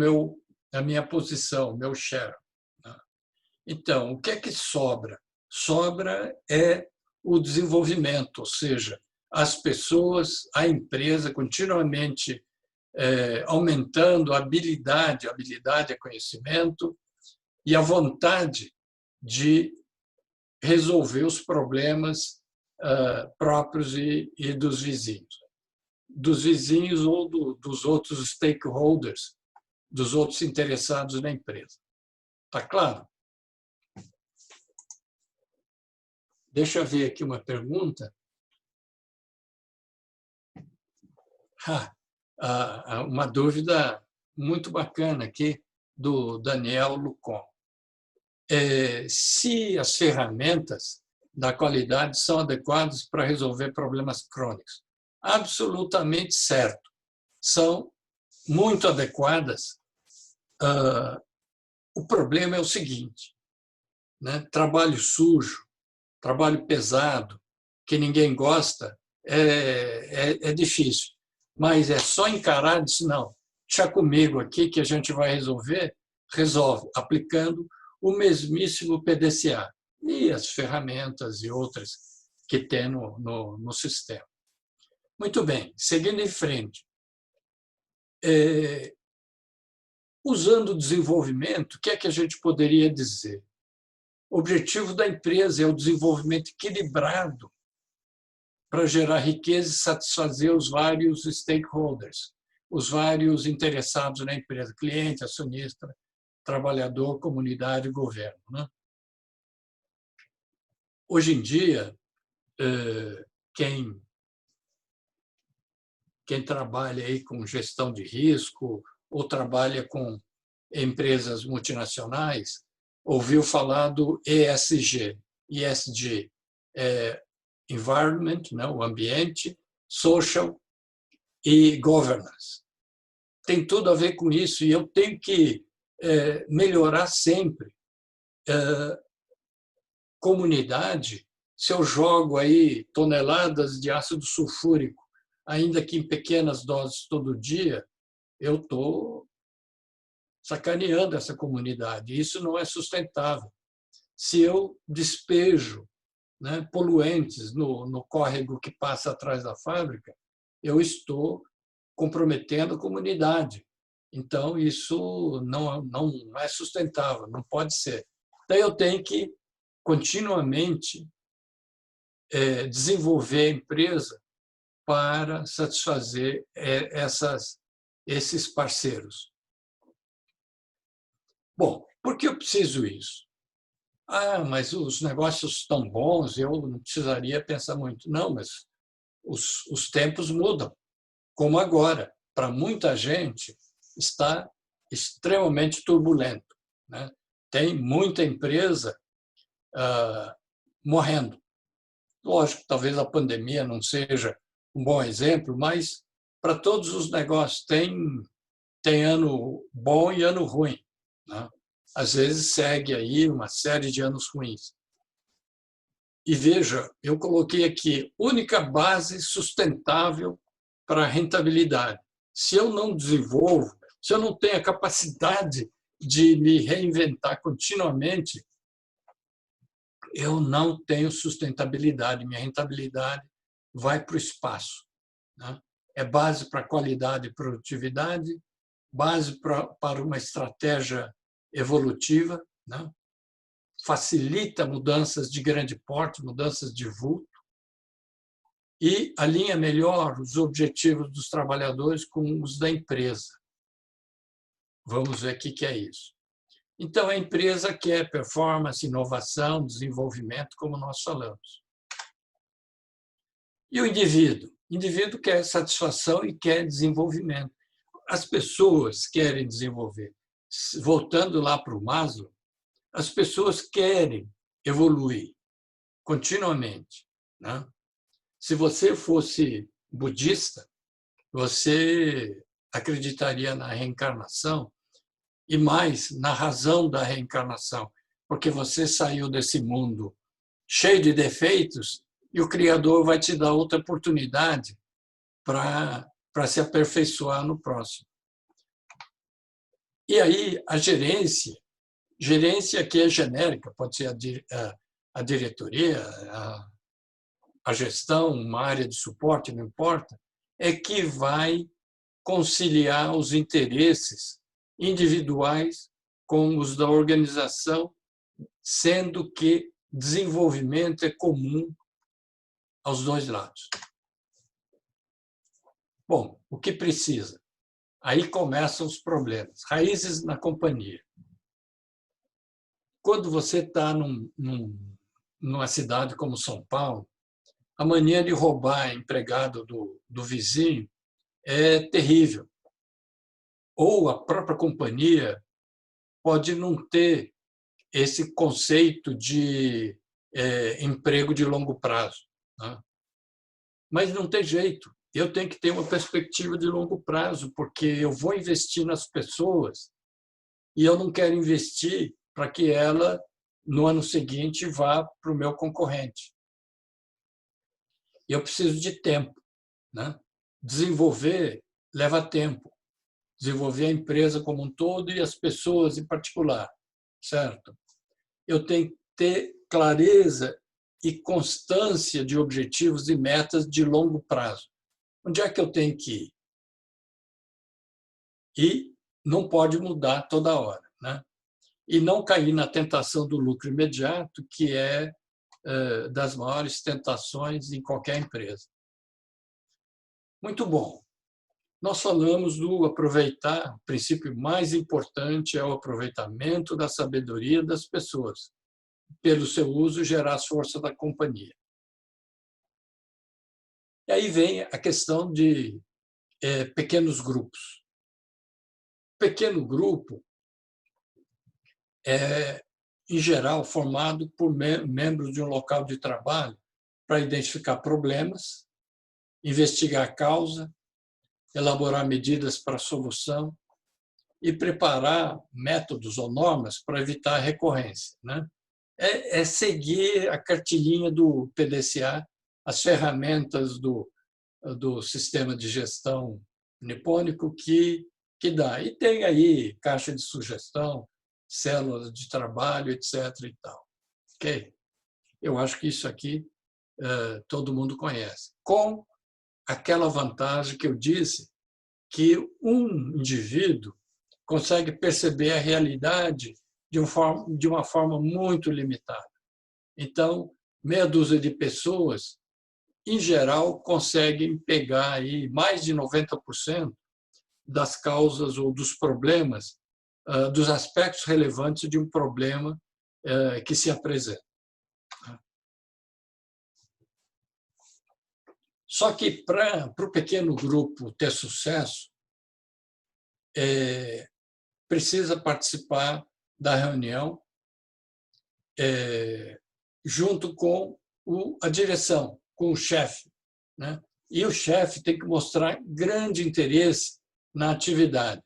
Speaker 2: a minha posição, meu share. Então, o que é que sobra? Sobra é o desenvolvimento, ou seja, as pessoas, a empresa continuamente aumentando a habilidade é conhecimento, e a vontade de resolver os problemas próprios e dos vizinhos ou dos outros stakeholders, dos outros interessados na empresa. Está claro? Deixa eu ver aqui uma pergunta. Uma dúvida muito bacana aqui do Daniel Lucon. Se as ferramentas da qualidade são adequadas para resolver problemas crônicos. Absolutamente certo. São muito adequadas. O problema é o seguinte, né? Trabalho sujo, trabalho pesado, que ninguém gosta, é difícil. Mas é só encarar e dizer, não, deixa comigo aqui que a gente vai resolver, resolve, aplicando o mesmíssimo PDCA e as ferramentas e outras que tem no sistema. Muito bem, seguindo em frente. Usando o desenvolvimento, o que é que a gente poderia dizer? O objetivo da empresa é o desenvolvimento equilibrado para gerar riqueza e satisfazer os vários stakeholders, os vários interessados na empresa, cliente, acionista, trabalhador, comunidade e governo. Né? Hoje em dia, quem trabalha aí com gestão de risco ou trabalha com empresas multinacionais ouviu falar do ESG, Environment, né, o ambiente, Social e Governance. Tem tudo a ver com isso e eu tenho que melhorar sempre. Comunidade, se eu jogo aí toneladas de ácido sulfúrico, ainda que em pequenas doses todo dia, eu estou sacaneando essa comunidade. Isso não é sustentável. Se eu despejo, né, poluentes no córrego que passa atrás da fábrica, eu estou comprometendo a comunidade. Então, isso não é sustentável, não pode ser. Daí eu tenho que continuamente desenvolver a empresa para satisfazer esses parceiros. Bom, por que eu preciso isso? Ah, mas os negócios estão bons, eu não precisaria pensar muito. Não, mas os tempos mudam, como agora. Para muita gente, está extremamente turbulento. Né? Tem muita empresa morrendo. Lógico, talvez a pandemia não seja um bom exemplo, mas para todos os negócios tem ano bom e ano ruim. Né? Às vezes segue aí uma série de anos ruins. E veja, eu coloquei aqui, única base sustentável para a rentabilidade. Se eu não desenvolvo, se eu não tenho a capacidade de me reinventar continuamente, eu não tenho sustentabilidade. Minha rentabilidade vai para o espaço, né? É base para qualidade e produtividade, base para uma estratégia evolutiva, né? Facilita mudanças de grande porte, mudanças de vulto, e alinha melhor os objetivos dos trabalhadores com os da empresa. Vamos ver o que é isso. Então, a empresa quer performance, inovação, desenvolvimento, como nós falamos. E o indivíduo? O indivíduo quer satisfação e quer desenvolvimento. As pessoas querem desenvolver. Voltando lá para o Maslow, as pessoas querem evoluir continuamente, né? Se você fosse budista, você acreditaria na reencarnação e mais na razão da reencarnação, porque você saiu desse mundo cheio de defeitos e o Criador vai te dar outra oportunidade para se aperfeiçoar no próximo. E aí a gerência que é genérica, pode ser a diretoria, a gestão, uma área de suporte, não importa, é que vai conciliar os interesses individuais com os da organização, sendo que desenvolvimento é comum aos dois lados. Bom, o que precisa? Aí começam os problemas. Raízes na companhia. Quando você está numa cidade como São Paulo, a mania de roubar empregado do vizinho é terrível. Ou a própria companhia pode não ter esse conceito de emprego de longo prazo, né? Mas não tem jeito. Eu tenho que ter uma perspectiva de longo prazo, porque eu vou investir nas pessoas e eu não quero investir para que ela, no ano seguinte, vá para o meu concorrente. Eu preciso de tempo, né? Desenvolver leva tempo. Desenvolver a empresa como um todo e as pessoas em particular, certo? Eu tenho que ter clareza e constância de objetivos e metas de longo prazo. Onde é que eu tenho que ir? E não pode mudar toda hora, né? E não cair na tentação do lucro imediato, que é das maiores tentações em qualquer empresa. Muito bom. Nós falamos do aproveitar, o princípio mais importante é o aproveitamento da sabedoria das pessoas, pelo seu uso gerar as forças da companhia. E aí vem a questão de pequenos grupos. Pequeno grupo é, em geral, formado por membros de um local de trabalho para identificar problemas, investigar a causa, elaborar medidas para a solução e preparar métodos ou normas para evitar a recorrência, né? É seguir a cartilhinha do PDCA, as ferramentas do sistema de gestão nipônico que dá. E tem aí caixa de sugestão, células de trabalho, etc. e tal. Ok? Eu acho que isso aqui todo mundo conhece. Com aquela vantagem que eu disse, que um indivíduo consegue perceber a realidade de uma forma muito limitada. Então, meia dúzia de pessoas, em geral, conseguem pegar aí mais de 90% das causas ou dos problemas, dos aspectos relevantes de um problema que se apresenta. Só que para o pequeno grupo ter sucesso, precisa participar da reunião junto com a direção, com o chefe, né? E o chefe tem que mostrar grande interesse na atividade.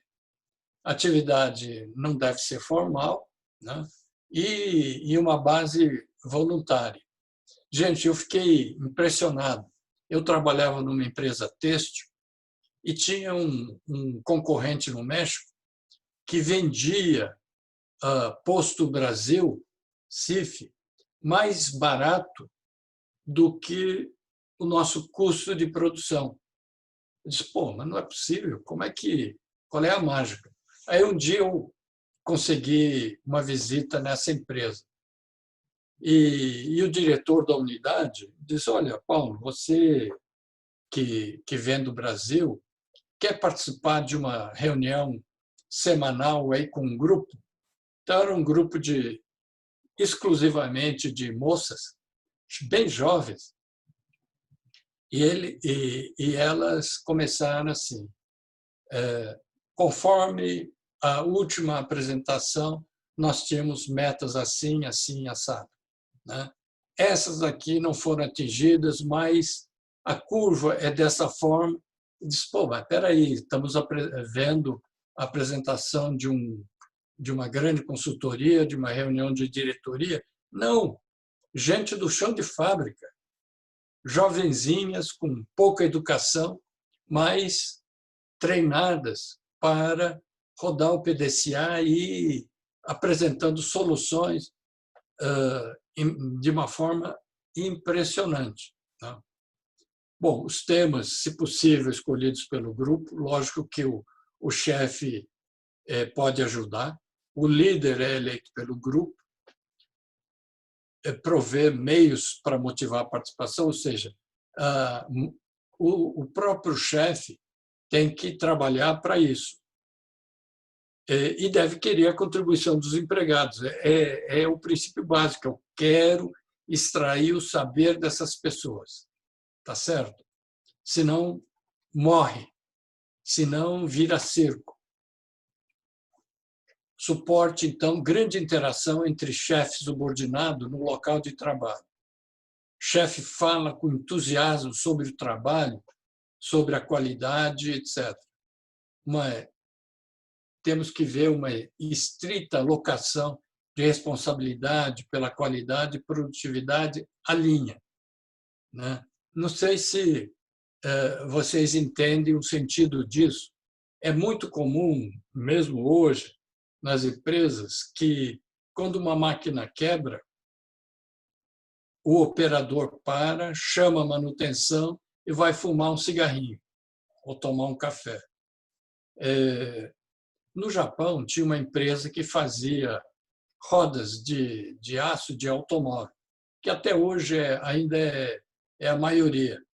Speaker 2: A atividade não deve ser formal, né? E uma base voluntária. Gente, eu fiquei impressionado. Eu trabalhava numa empresa têxtil E tinha um concorrente no México que vendia Posto Brasil, CIF, mais barato do que o nosso custo de produção. Eu disse, pô, mas não é possível, qual é a mágica? Aí um dia eu consegui uma visita nessa empresa. E o diretor da unidade disse, olha, Paulo, você que vem do Brasil, quer participar de uma reunião semanal aí com um grupo? Então, era um grupo exclusivamente de moças, bem jovens, e elas começaram assim, conforme a última apresentação, nós tínhamos metas assim, assim, assado, né? Essas aqui não foram atingidas, mas a curva é dessa forma. Eu disse, pô, mas espera aí, estamos vendo a apresentação de uma grande consultoria, de uma reunião de diretoria. Não, gente do chão de fábrica, jovenzinhas com pouca educação, mas treinadas para rodar o PDCA e apresentando soluções de uma forma impressionante. Bom, os temas, se possível, escolhidos pelo grupo, lógico que o chefe pode ajudar, o líder é eleito pelo grupo, prover meios para motivar a participação, ou seja, o próprio chefe tem que trabalhar para isso. E deve querer a contribuição dos empregados. É o princípio básico. Eu quero extrair o saber dessas pessoas. Tá certo? Senão, morre. Senão, vira circo. Suporte, então, grande interação entre chefe e subordinado no local de trabalho. Chefe fala com entusiasmo sobre o trabalho, sobre a qualidade, etc. Mas temos que ver uma estrita alocação de responsabilidade pela qualidade e produtividade à linha, né? Não sei se vocês entendem o sentido disso. É muito comum, mesmo hoje, nas empresas, que, quando uma máquina quebra, o operador para, chama a manutenção e vai fumar um cigarrinho ou tomar um café. No Japão, tinha uma empresa que fazia rodas de aço de automóvel, que até hoje ainda é a maioria.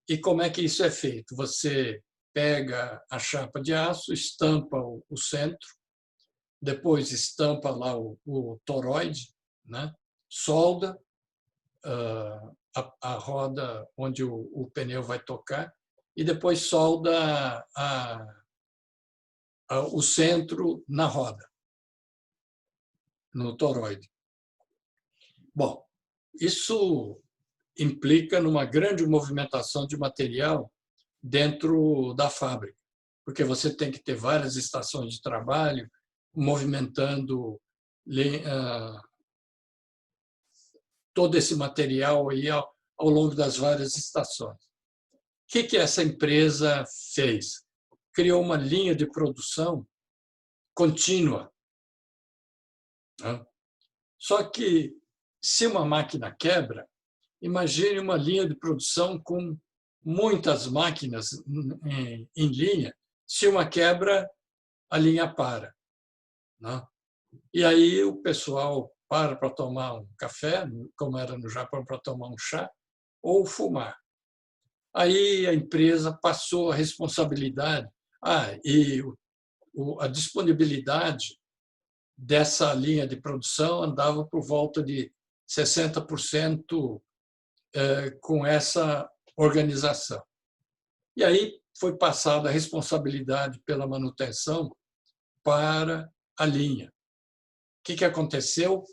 Speaker 2: E como é que isso é feito? Você pega a chapa de aço, estampa o centro, depois estampa lá o toroide, né? Solda a roda onde o pneu vai tocar e depois solda o centro na roda, no toroide. Bom, isso implica numa grande movimentação de material dentro da fábrica, porque você tem que ter várias estações de trabalho movimentando todo esse material aí ao longo das várias estações. O que essa empresa fez? Criou uma linha de produção contínua. Só que, se uma máquina quebra, imagine uma linha de produção com muitas máquinas em linha. Se uma quebra, a linha para. E aí o pessoal para tomar um café, como era no Japão, para tomar um chá, ou fumar. Aí a empresa passou a responsabilidade. E a disponibilidade dessa linha de produção andava por volta de 60% com essa organização. E aí foi passada a responsabilidade pela manutenção para a linha. O que aconteceu?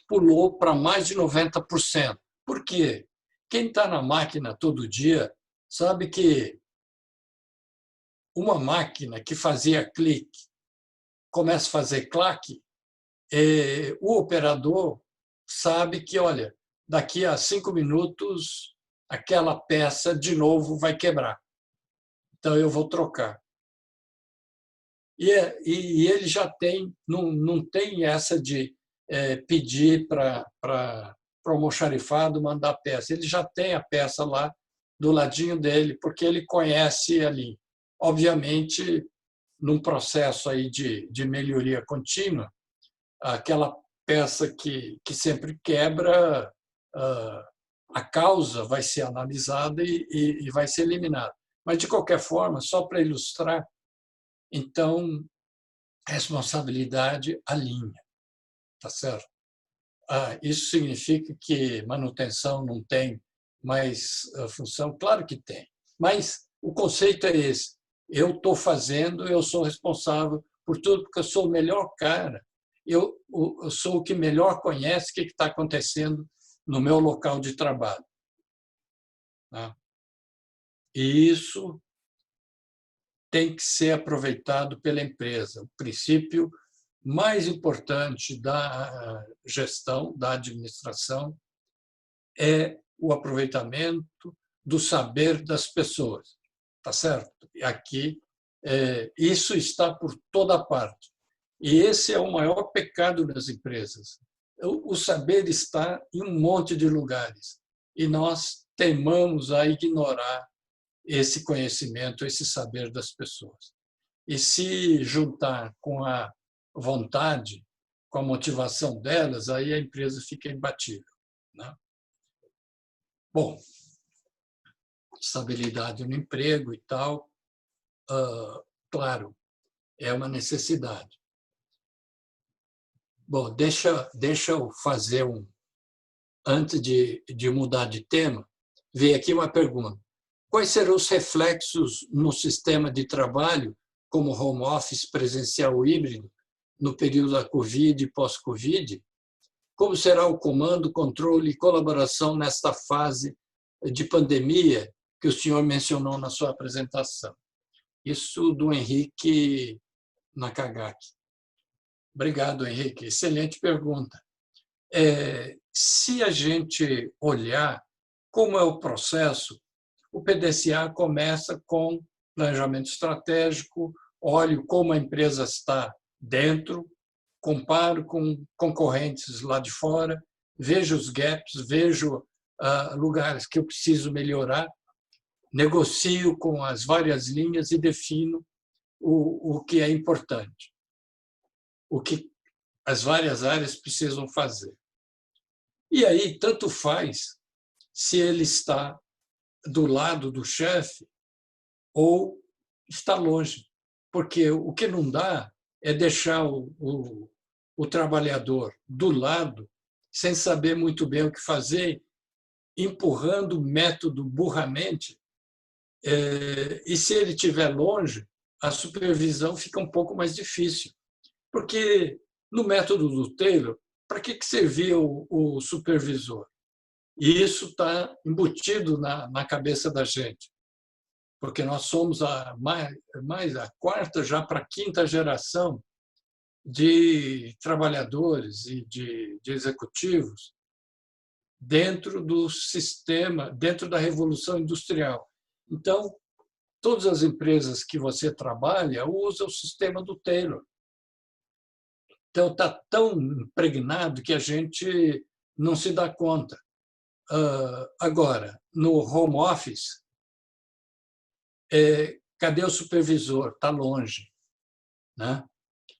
Speaker 2: Pulou para mais de 90%. Por quê? Quem está na máquina todo dia sabe que uma máquina que fazia clique começa a fazer claque, o operador sabe que, olha, daqui a 5 minutos aquela peça de novo vai quebrar. Então, eu vou trocar. E ele já tem, não tem essa de pedir para o almoxarifado mandar a peça. Ele já tem a peça lá do ladinho dele, porque ele conhece ali. Obviamente, num processo aí de melhoria contínua, aquela peça que sempre quebra, a causa vai ser analisada e vai ser eliminada. Mas, de qualquer forma, só para ilustrar, então, responsabilidade alinha, tá certo? Isso significa que manutenção não tem mais função? Claro que tem, mas o conceito é esse. Eu estou fazendo, eu sou responsável por tudo, porque eu sou o melhor cara, eu sou o que melhor conhece o que está acontecendo no meu local de trabalho. Tá? E isso tem que ser aproveitado pela empresa. O princípio mais importante da gestão, da administração, é o aproveitamento do saber das pessoas. Tá certo? Aqui, isso está por toda parte. E esse é o maior pecado das empresas. O saber está em um monte de lugares. E nós teimamos a ignorar esse conhecimento, esse saber das pessoas. E se juntar com a vontade, com a motivação delas, aí a empresa fica imbatível, né? Bom, estabilidade no emprego e tal, claro, é uma necessidade. Bom, deixa eu fazer antes de mudar de tema, veio aqui uma pergunta. Quais serão os reflexos no sistema de trabalho, como home office, presencial ou híbrido, no período da Covid e pós-Covid? Como será o comando, controle e colaboração nesta fase de pandemia que o senhor mencionou na sua apresentação? Isso do Henrique Nakagaki. Obrigado, Henrique. Excelente pergunta. Se a gente olhar como é o processo, o PDCA começa com planejamento estratégico, olho como a empresa está dentro, comparo com concorrentes lá de fora, vejo os gaps, vejo lugares que eu preciso melhorar, negocio com as várias linhas e defino o que é importante, o que as várias áreas precisam fazer. E aí, tanto faz se ele está do lado do chefe ou está longe, porque o que não dá é deixar o trabalhador do lado, sem saber muito bem o que fazer, empurrando o método burramente, e se ele estiver longe, a supervisão fica um pouco mais difícil, porque no método do Taylor, para que servia o supervisor? E isso está embutido na cabeça da gente, porque nós somos a quarta, já para a quinta geração de trabalhadores e de executivos dentro do sistema, dentro da Revolução Industrial. Então, todas as empresas que você trabalha usam o sistema do Taylor. Então, está tão impregnado que a gente não se dá conta. Agora, no home office, cadê o supervisor? Está longe, né?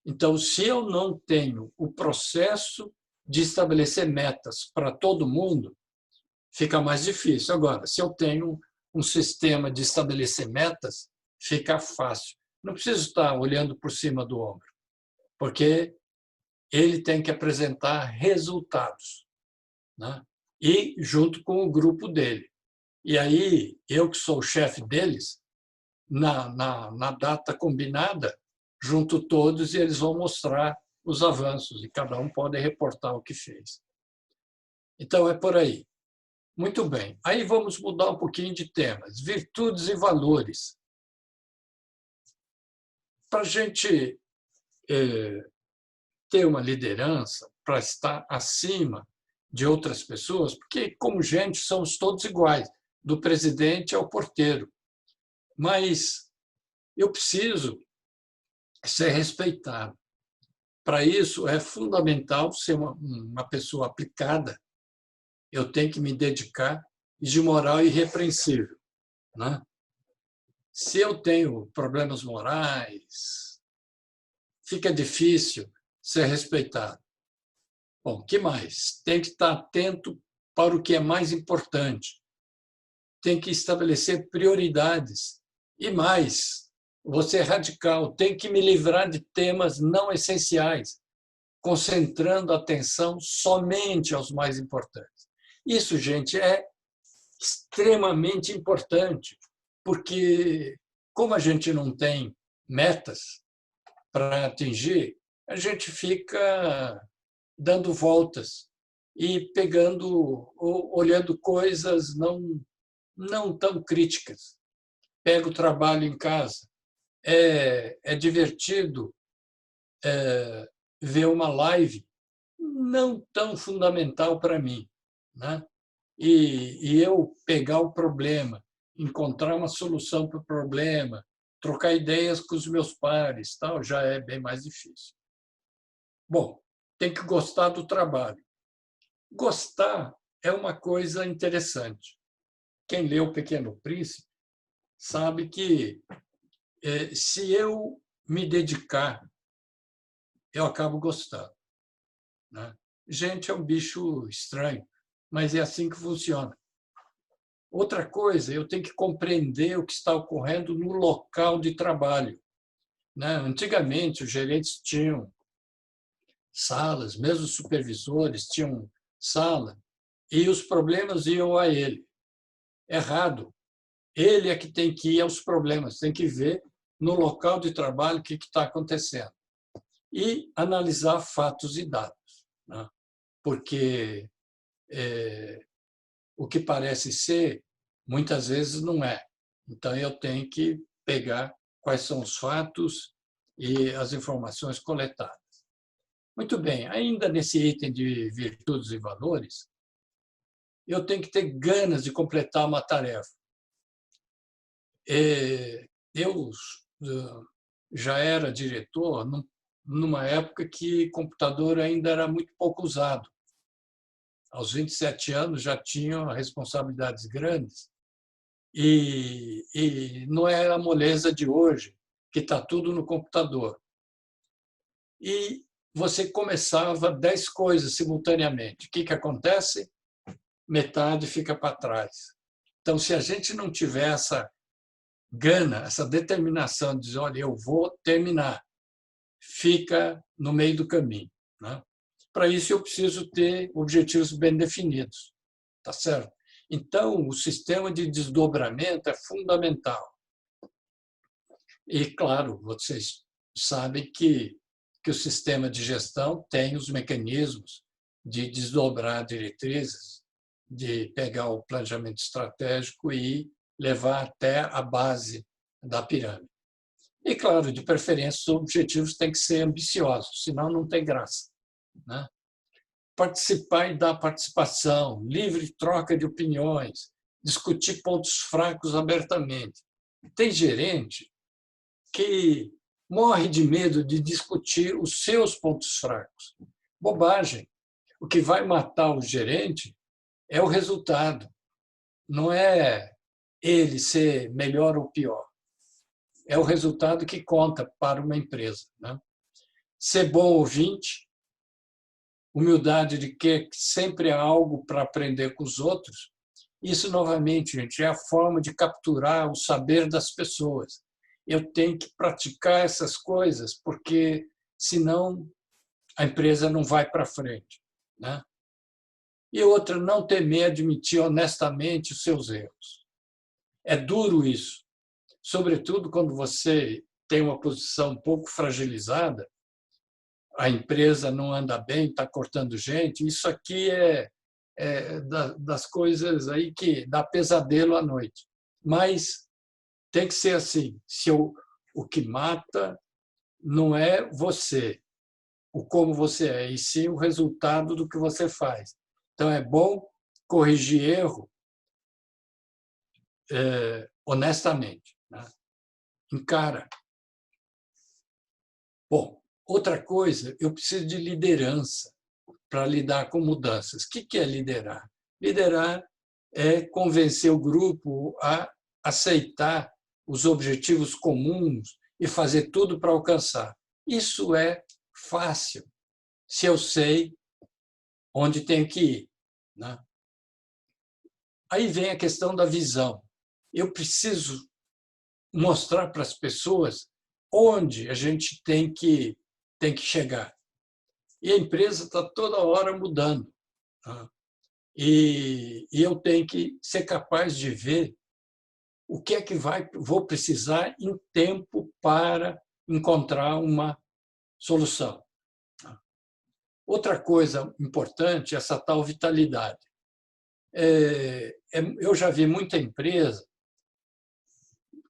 Speaker 2: Então, se eu não tenho o processo de estabelecer metas para todo mundo, fica mais difícil. Agora, se eu tenho um sistema de estabelecer metas, fica fácil. Não preciso estar olhando por cima do ombro, porque ele tem que apresentar resultados, né? E junto com o grupo dele. E aí, eu que sou o chefe deles, na data combinada, junto todos e eles vão mostrar os avanços e cada um pode reportar o que fez. Então, é por aí. Muito bem. Aí vamos mudar um pouquinho de temas. Virtudes e valores. Para a gente ter uma liderança, para estar acima de outras pessoas, porque, como gente, somos todos iguais. do presidente ao porteiro. Mas eu preciso ser respeitado. Para isso, é fundamental ser uma pessoa aplicada. Eu tenho que me dedicar e de moral irrepreensível, né? Se eu tenho problemas morais, fica difícil ser respeitado. Bom, que mais? Tem que estar atento para o que é mais importante. Tem que estabelecer prioridades. E mais, vou ser radical, tem que me livrar de temas não essenciais, concentrando a atenção somente aos mais importantes. Isso, gente, é extremamente importante, porque como a gente não tem metas para atingir, a gente fica dando voltas e olhando coisas não tão críticas. Pego o trabalho em casa. É divertido ver uma live não tão fundamental para mim, né? E eu pegar o problema, encontrar uma solução para o problema, trocar ideias com os meus pares, tal, já é bem mais difícil. Bom, tem que gostar do trabalho. Gostar é uma coisa interessante. Quem lê O Pequeno Príncipe sabe que se eu me dedicar, eu acabo gostando, né? Gente, é um bicho estranho, mas é assim que funciona. Outra coisa, eu tenho que compreender o que está ocorrendo no local de trabalho, né? Antigamente, os gerentes tinham salas, mesmo os supervisores tinham sala, e os problemas iam a ele. Errado. Ele é que tem que ir aos problemas, tem que ver no local de trabalho o que está acontecendo e analisar fatos e dados, né? Porque o que parece ser, muitas vezes não é. Então, eu tenho que pegar quais são os fatos e as informações coletadas. Muito bem, ainda nesse item de virtudes e valores, eu tenho que ter ganas de completar uma tarefa. Eu já era diretor numa época que computador ainda era muito pouco usado. Aos 27 anos já tinha responsabilidades grandes e não é a moleza de hoje, que está tudo no computador. E você começava 10 coisas simultaneamente. O que acontece? Metade fica para trás. Então, se a gente não tiver essa gana, essa determinação de dizer, olha, eu vou terminar, fica no meio do caminho, né? Para isso, eu preciso ter objetivos bem definidos, tá certo? Então, o sistema de desdobramento é fundamental. E, claro, vocês sabem que o sistema de gestão tem os mecanismos de desdobrar diretrizes, de pegar o planejamento estratégico e levar até a base da pirâmide. E, claro, de preferência, os objetivos têm que ser ambiciosos, senão não tem graça, né? Participar e dar participação, livre troca de opiniões, discutir pontos fracos abertamente. Tem gerente que morre de medo de discutir os seus pontos fracos. Bobagem. O que vai matar o gerente é o resultado, não é ele ser melhor ou pior. É o resultado que conta para uma empresa, né? Ser bom ouvinte, humildade de que sempre há algo para aprender com os outros. Isso, novamente, gente, é a forma de capturar o saber das pessoas. Eu tenho que praticar essas coisas, porque senão a empresa não vai para frente, né? E outra, não temer admitir honestamente os seus erros. É duro isso, sobretudo quando você tem uma posição um pouco fragilizada, a empresa não anda bem, está cortando gente. Isso aqui é das coisas aí que dá pesadelo à noite. Mas tem que ser assim. O que mata não é você, o como você é, e sim o resultado do que você faz. Então, é bom corrigir erro honestamente, né? Encara. Bom, outra coisa, eu preciso de liderança para lidar com mudanças. O que é liderar? Liderar é convencer o grupo a aceitar os objetivos comuns e fazer tudo para alcançar. Isso é fácil, se eu sei onde tenho que ir, né? Aí vem a questão da visão. Eu preciso mostrar para as pessoas onde a gente tem que chegar. E a empresa está toda hora mudando, né? E eu tenho que ser capaz de ver o que é que vou precisar em tempo para encontrar uma solução. Outra coisa importante é essa tal vitalidade. Eu já vi muita empresa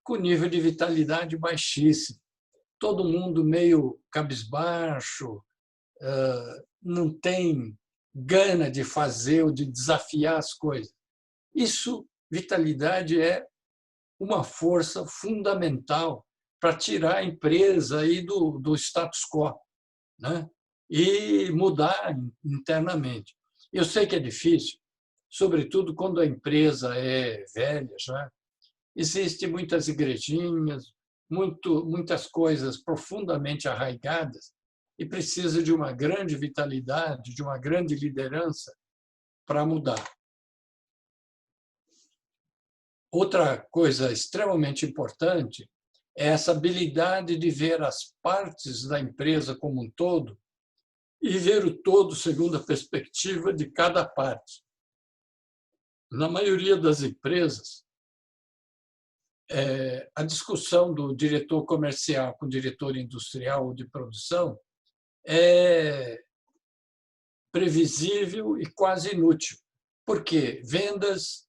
Speaker 2: com nível de vitalidade baixíssimo, todo mundo meio cabisbaixo, não tem gana de fazer ou de desafiar as coisas. Isso, vitalidade, é uma força fundamental para tirar a empresa aí do status quo, né? E mudar internamente. Eu sei que é difícil, sobretudo quando a empresa é velha já. Existem muitas igrejinhas, muitas coisas profundamente arraigadas e precisa de uma grande vitalidade, de uma grande liderança para mudar. Outra coisa extremamente importante é essa habilidade de ver as partes da empresa como um todo e ver o todo segundo a perspectiva de cada parte. Na maioria das empresas, a discussão do diretor comercial com o diretor industrial ou de produção é previsível e quase inútil, porque vendas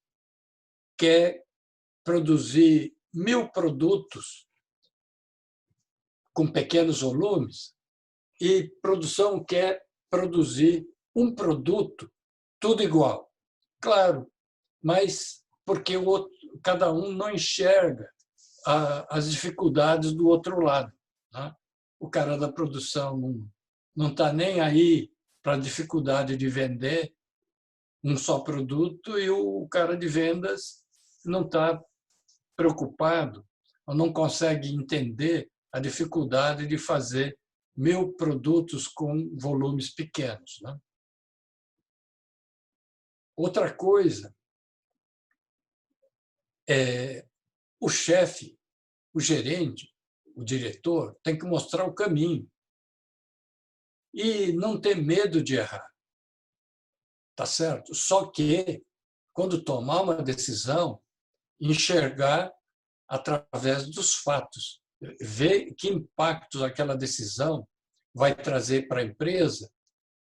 Speaker 2: quer produzir 1000 produtos com pequenos volumes e produção quer produzir um produto tudo igual. Claro, mas porque cada um não enxerga as dificuldades do outro lado, né? O cara da produção não está nem aí para a dificuldade de vender um só produto e o cara de vendas não está preocupado ou não consegue entender a dificuldade de fazer 1000 produtos com volumes pequenos, né? Outra coisa é o chefe, o gerente, o diretor tem que mostrar o caminho e não ter medo de errar, tá certo? Só que quando tomar uma decisão, enxergar através dos fatos, ver que impactos aquela decisão vai trazer para a empresa,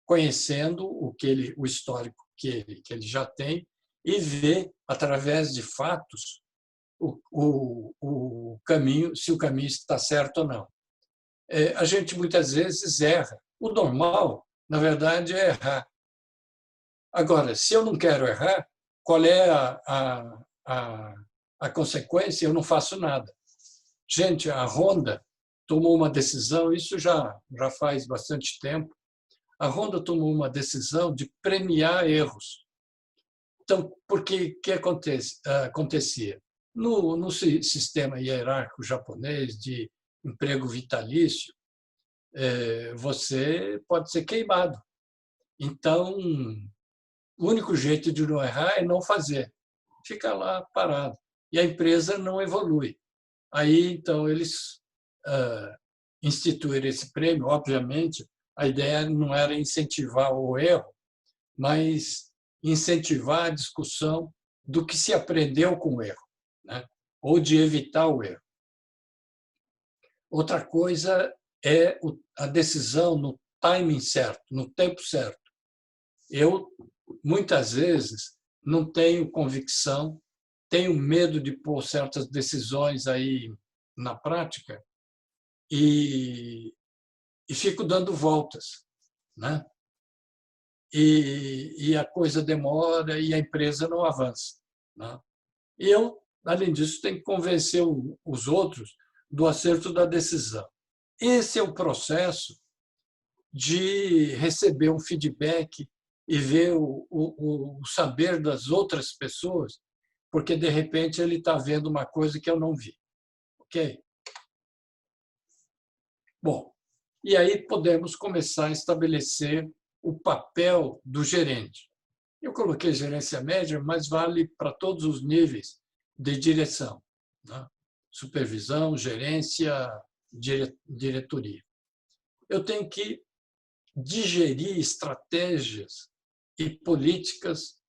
Speaker 2: conhecendo o histórico que ele já tem e ver através de fatos o caminho, se o caminho está certo ou não. A gente muitas vezes erra. O normal, na verdade, é errar. Agora, se eu não quero errar, qual é a consequência? Eu não faço nada. Gente, a Honda tomou uma decisão, isso já faz bastante tempo. A Honda tomou uma decisão de premiar erros. Então, porque que acontecia? No sistema hierárquico japonês de emprego vitalício, você pode ser queimado. Então, o único jeito de não errar é não fazer. Fica lá parado. E a empresa não evolui. Aí, então, eles instituíram esse prêmio. Obviamente, a ideia não era incentivar o erro, mas incentivar a discussão do que se aprendeu com o erro, né? Ou de evitar o erro. Outra coisa é a decisão no timing certo, no tempo certo. Eu, muitas vezes, não tenho convicção, tenho medo de pôr certas decisões aí na prática e fico dando voltas, né? E a coisa demora e a empresa não avança, né? E eu Além disso, tem que convencer os outros do acerto da decisão. Esse é o processo de receber um feedback e ver o saber das outras pessoas, porque, de repente, ele está vendo uma coisa que eu não vi. Ok? Bom, e aí podemos começar a estabelecer o papel do gerente. Eu coloquei gerência média, mas vale para todos os níveis de direção, né? Supervisão, gerência, diretoria. Eu tenho que digerir estratégias e políticas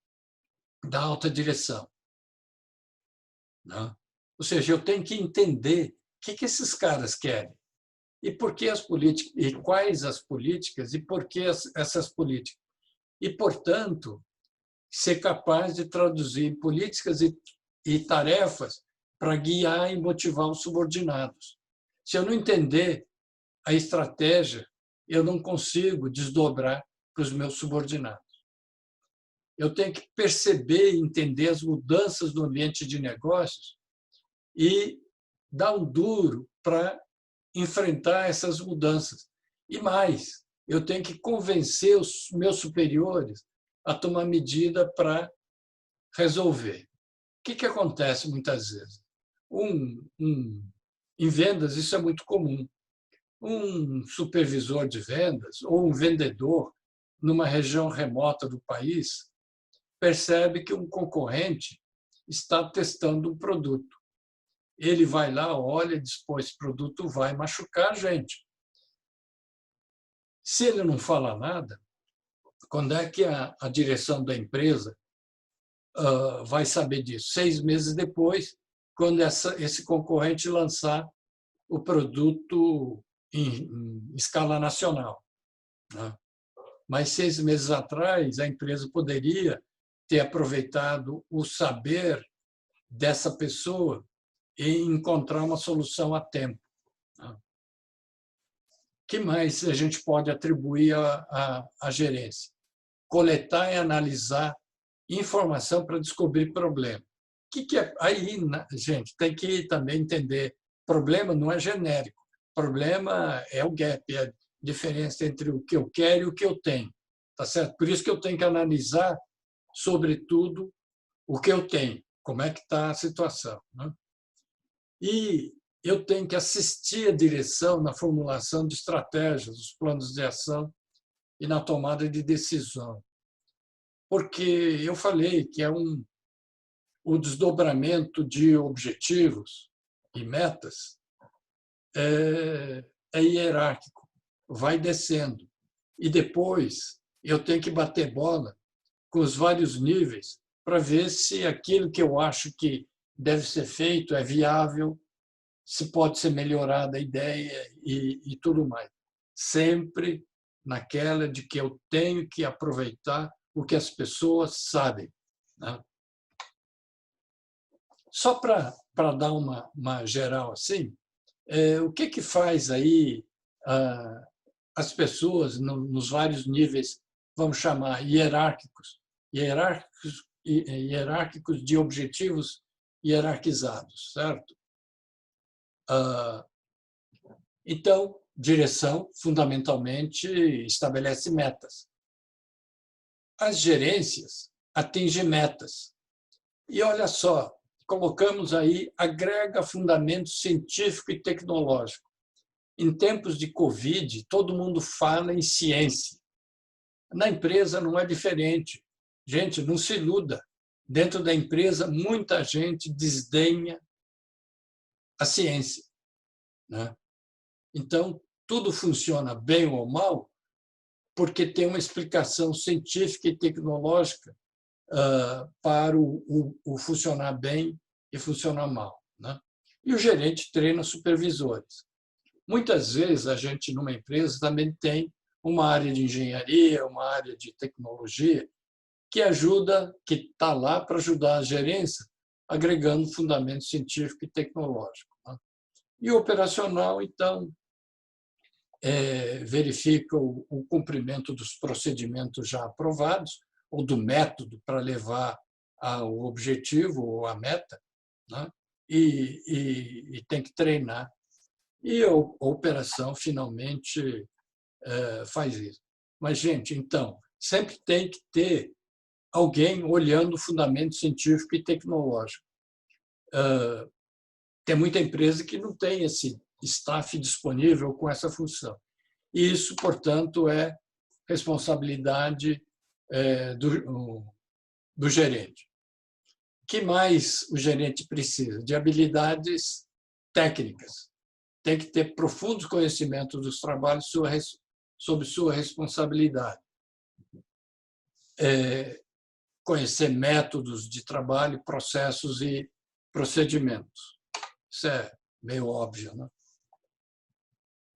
Speaker 2: da alta direção, né? Ou seja, eu tenho que entender o que esses caras querem e por que as políticas, e quais as políticas e por que essas políticas. E, portanto, ser capaz de traduzir em políticas e tarefas para guiar e motivar os subordinados. Se eu não entender a estratégia, eu não consigo desdobrar para os meus subordinados. Eu tenho que perceber e entender as mudanças no ambiente de negócios e dar um duro para enfrentar essas mudanças. E mais, eu tenho que convencer os meus superiores a tomar medida para resolver. O que acontece muitas vezes? Em vendas, isso é muito comum. Um supervisor de vendas ou um vendedor numa região remota do país percebe que um concorrente está testando um produto. Ele vai lá, olha e diz, pô, esse produto vai machucar a gente. Se ele não fala nada, quando é que a direção da empresa vai saber disso? 6 meses depois, quando esse concorrente lançar o produto em escala nacional, né? Mas 6 meses atrás, a empresa poderia ter aproveitado o saber dessa pessoa e encontrar uma solução a tempo. O que mais a gente pode atribuir à gerência? Coletar e analisar informação para descobrir problema. Que é? Aí, gente, tem que também entender, problema não é genérico. Problema é o gap, é a diferença entre o que eu quero e o que eu tenho. Tá certo? Por isso que eu tenho que analisar, sobretudo, o que eu tenho, como é que está a situação, né? E eu tenho que assistir a direção na formulação de estratégias, dos planos de ação e na tomada de decisão. Porque eu falei que é o desdobramento de objetivos e metas é hierárquico, vai descendo. E depois eu tenho que bater bola com os vários níveis para ver se aquilo que eu acho que deve ser feito é viável, se pode ser melhorada a ideia e tudo mais. Sempre naquela de que eu tenho que aproveitar o que as pessoas sabem, né? Só para dar uma geral assim, o que faz aí as pessoas nos vários níveis, vamos chamar hierárquicos de objetivos hierarquizados, certo? Então, direção, fundamentalmente, estabelece metas. As gerências atingem metas. E olha só, colocamos aí, agrega fundamento científico e tecnológico. Em tempos de Covid, todo mundo fala em ciência. Na empresa não é diferente. Gente, não se iluda. Dentro da empresa, muita gente desdenha a ciência, né? Então, tudo funciona bem ou mal porque tem uma explicação científica e tecnológica para o funcionar bem e funcionar mal, né? E o gerente treina supervisores. Muitas vezes, a gente, numa empresa, também tem uma área de engenharia, uma área de tecnologia, que está lá para ajudar a gerência, agregando fundamento científico e tecnológico, né? E o operacional, então, verifica o cumprimento dos procedimentos já aprovados, ou do método para levar ao objetivo ou à meta, né? E tem que treinar. E a operação, finalmente, faz isso. Mas, gente, então, sempre tem que ter alguém olhando o fundamento científico e tecnológico. Tem muita empresa que não tem esse staff disponível com essa função. E isso, portanto, é responsabilidade do gerente. O que mais o gerente precisa? De habilidades técnicas. Tem que ter profundos conhecimentos dos trabalhos sob sua responsabilidade. Conhecer métodos de trabalho, processos e procedimentos. Isso é meio óbvio, né?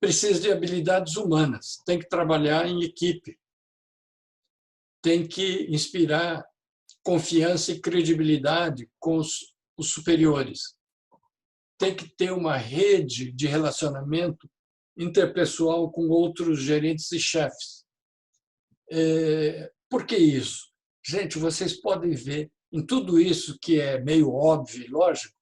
Speaker 2: Precisa de habilidades humanas, tem que trabalhar em equipe, tem que inspirar confiança e credibilidade com os superiores, tem que ter uma rede de relacionamento interpessoal com outros gerentes e chefes. Por que isso? Gente, vocês podem ver em tudo isso que é meio óbvio e lógico,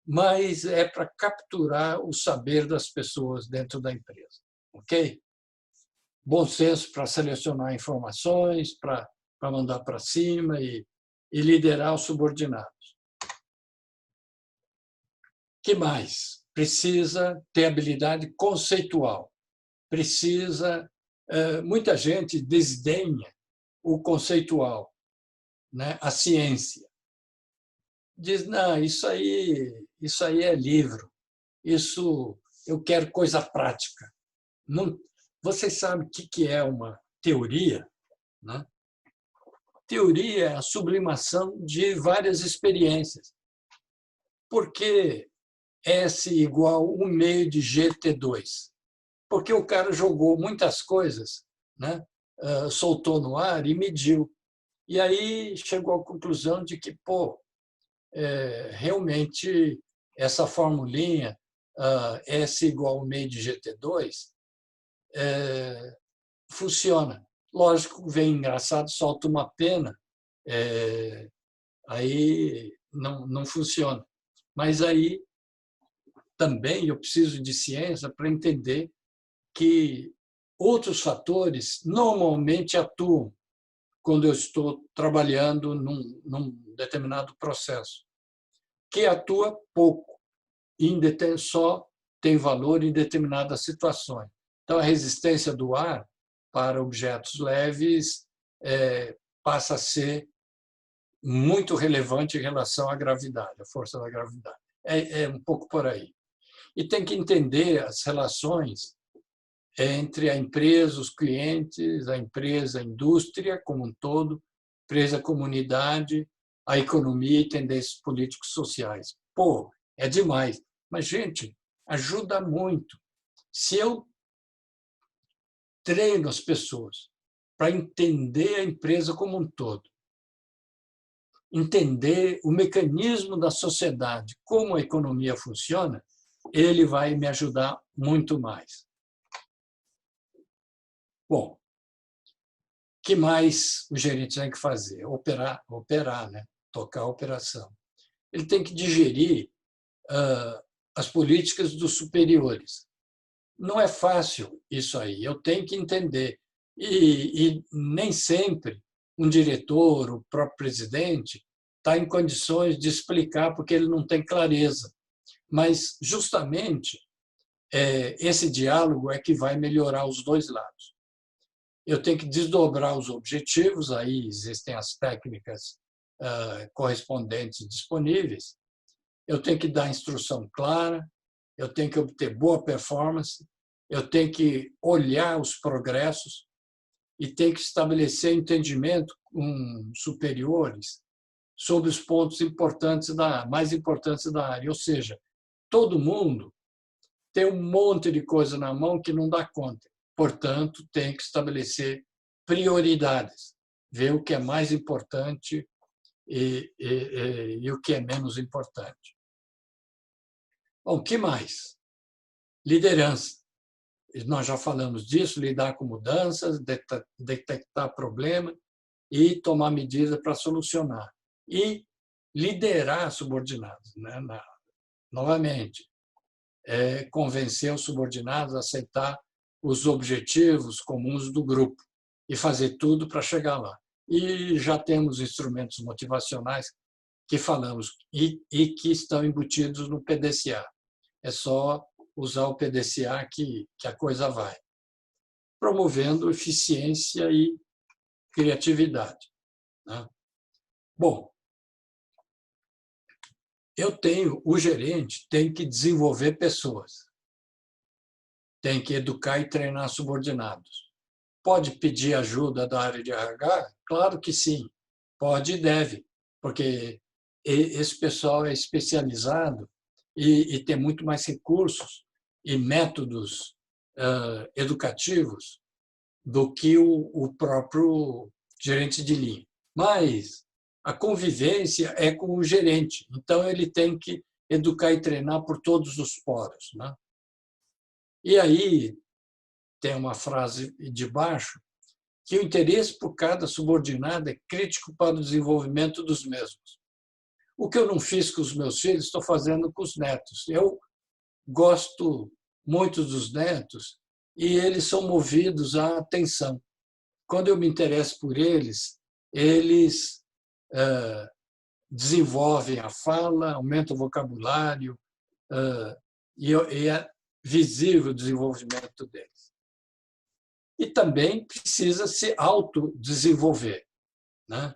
Speaker 2: mas é para capturar o saber das pessoas dentro da empresa, ok? Bom senso para selecionar informações, para mandar para cima e liderar os subordinados. Que mais? Precisa ter habilidade conceitual. Muita gente desdenha o conceitual, né? A ciência. Diz, não, isso aí é livro, isso eu quero coisa prática. Não, vocês sabem o que é uma teoria, né? Teoria é a sublimação de várias experiências. Por que S igual 1 meio de GT2? Porque o cara jogou muitas coisas, né? Soltou no ar e mediu. E aí chegou à conclusão de que, realmente, essa formulinha S igual ao meio de GT2 funciona. Lógico, vem engraçado, solta uma pena, aí não funciona. Mas aí também eu preciso de ciência para entender que outros fatores normalmente atuam quando eu estou trabalhando num determinado processo, que atua pouco, só tem valor em determinadas situações. Então, a resistência do ar para objetos leves passa a ser muito relevante em relação à gravidade, à força da gravidade. É um pouco por aí. E tem que entender as relações entre a empresa, os clientes, a empresa, a indústria como um todo, empresa, a comunidade, a economia e tendências políticos sociais. É demais. Mas, gente, ajuda muito. Se eu treino as pessoas para entender a empresa como um todo, entender o mecanismo da sociedade, como a economia funciona, ele vai me ajudar muito mais. Bom, o que mais o gerente tem que fazer? Operar, né? Tocar a operação. Ele tem que digerir as políticas dos superiores. Não é fácil isso aí, eu tenho que entender. E nem sempre um diretor, o próprio presidente, está em condições de explicar porque ele não tem clareza. Mas, justamente, esse diálogo é que vai melhorar os dois lados. Eu tenho que desdobrar os objetivos, aí existem as técnicas correspondentes disponíveis. Eu tenho que dar instrução clara, eu tenho que obter boa performance, eu tenho que olhar os progressos e tenho que estabelecer entendimento com superiores sobre os pontos mais importantes da área. Ou seja, todo mundo tem um monte de coisa na mão que não dá conta. Portanto, tem que estabelecer prioridades, ver o que é mais importante e o que é menos importante. Bom, o que mais? Liderança. Nós já falamos disso, lidar com mudanças, detectar problema e tomar medidas para solucionar. E liderar subordinados, né? Novamente, convencer os subordinados a aceitar os objetivos comuns do grupo e fazer tudo para chegar lá. E já temos instrumentos motivacionais que falamos e que estão embutidos no PDCA. É só usar o PDCA que a coisa vai, promovendo eficiência e criatividade, né? Bom, o gerente tem que desenvolver pessoas, tem que educar e treinar subordinados. Pode pedir ajuda da área de RH? Claro que sim, pode e deve, porque esse pessoal é especializado e tem muito mais recursos e métodos educativos do que o próprio gerente de linha. Mas a convivência é com o gerente, então ele tem que educar e treinar por todos os poros, né? E aí tem uma frase de baixo que o interesse por cada subordinado é crítico para o desenvolvimento dos mesmos. O que eu não fiz com os meus filhos, estou fazendo com os netos. Eu gosto muito dos netos e eles são movidos à atenção. Quando eu me interesso por eles, eles desenvolvem a fala, aumentam o vocabulário e é visível o desenvolvimento deles. E também precisa se autodesenvolver, né?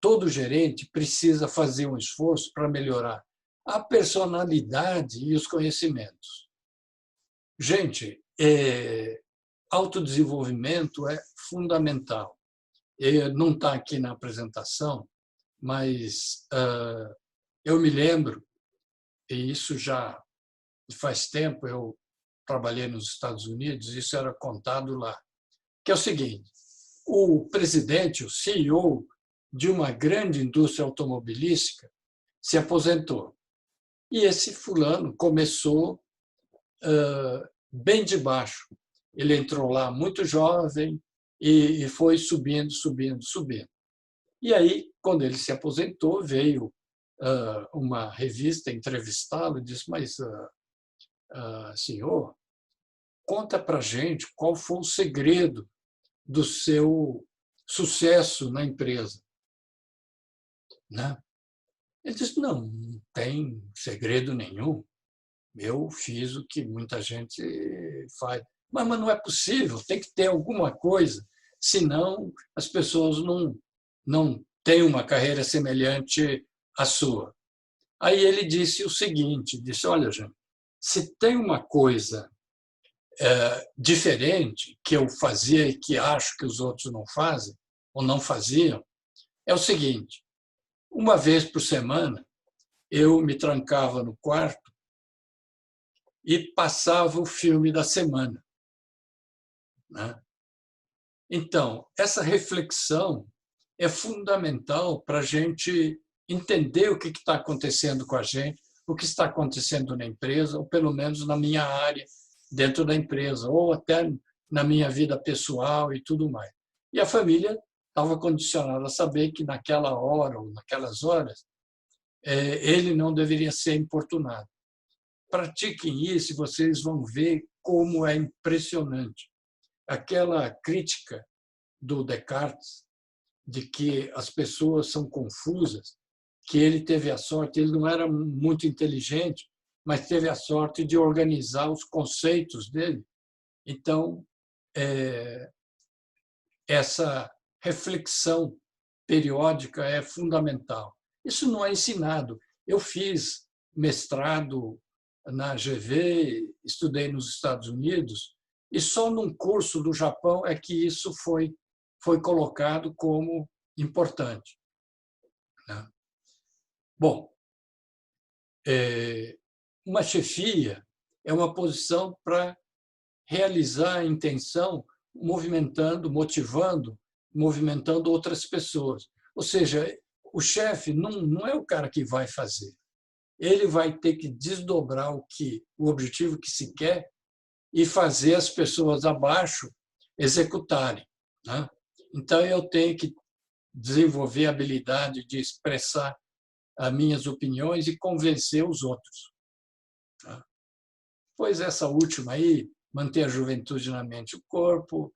Speaker 2: Todo gerente precisa fazer um esforço para melhorar a personalidade e os conhecimentos. Gente, autodesenvolvimento é fundamental. Não está aqui na apresentação, mas eu me lembro, e isso já faz tempo, eu trabalhei nos Estados Unidos, isso era contado lá, que é o seguinte: o presidente, o CEO de uma grande indústria automobilística se aposentou. E esse fulano começou bem de baixo. Ele entrou lá muito jovem e foi subindo, subindo, subindo. E aí, quando ele se aposentou, veio uma revista entrevistá-lo e disse: mas, senhor, conta para a gente qual foi o segredo do seu sucesso na empresa, né? Ele disse: não tem segredo nenhum. Eu fiz o que muita gente faz. Mas não é possível, tem que ter alguma coisa, senão as pessoas não têm uma carreira semelhante à sua. Aí ele disse o seguinte, disse: olha, gente, se tem uma coisa diferente que eu fazia e que acho que os outros não fazem, ou não faziam, é o seguinte: uma vez por semana, eu me trancava no quarto e passava o filme da semana, né? Então, essa reflexão é fundamental para a gente entender o que está acontecendo com a gente, o que está acontecendo na empresa, ou pelo menos na minha área dentro da empresa, ou até na minha vida pessoal e tudo mais. E a família estava condicionada a saber que naquela hora ou naquelas horas ele não deveria ser importunado. Pratiquem isso e vocês vão ver como é impressionante. Aquela crítica do Descartes de que as pessoas são confusas, que ele teve a sorte, ele não era muito inteligente, mas teve a sorte de organizar os conceitos dele. Então, essa reflexão periódica é fundamental. Isso não é ensinado. Eu fiz mestrado na GV, estudei nos Estados Unidos, e só num curso do Japão é que isso foi colocado como importante, né? Bom, uma chefia é uma posição para realizar a intenção, movimentando outras pessoas. Ou seja, o chefe não é o cara que vai fazer. Ele vai ter que desdobrar o objetivo que se quer e fazer as pessoas abaixo executarem, né? Então, eu tenho que desenvolver a habilidade de expressar as minhas opiniões e convencer os outros. Pois essa última aí, manter a juventude na mente e o corpo,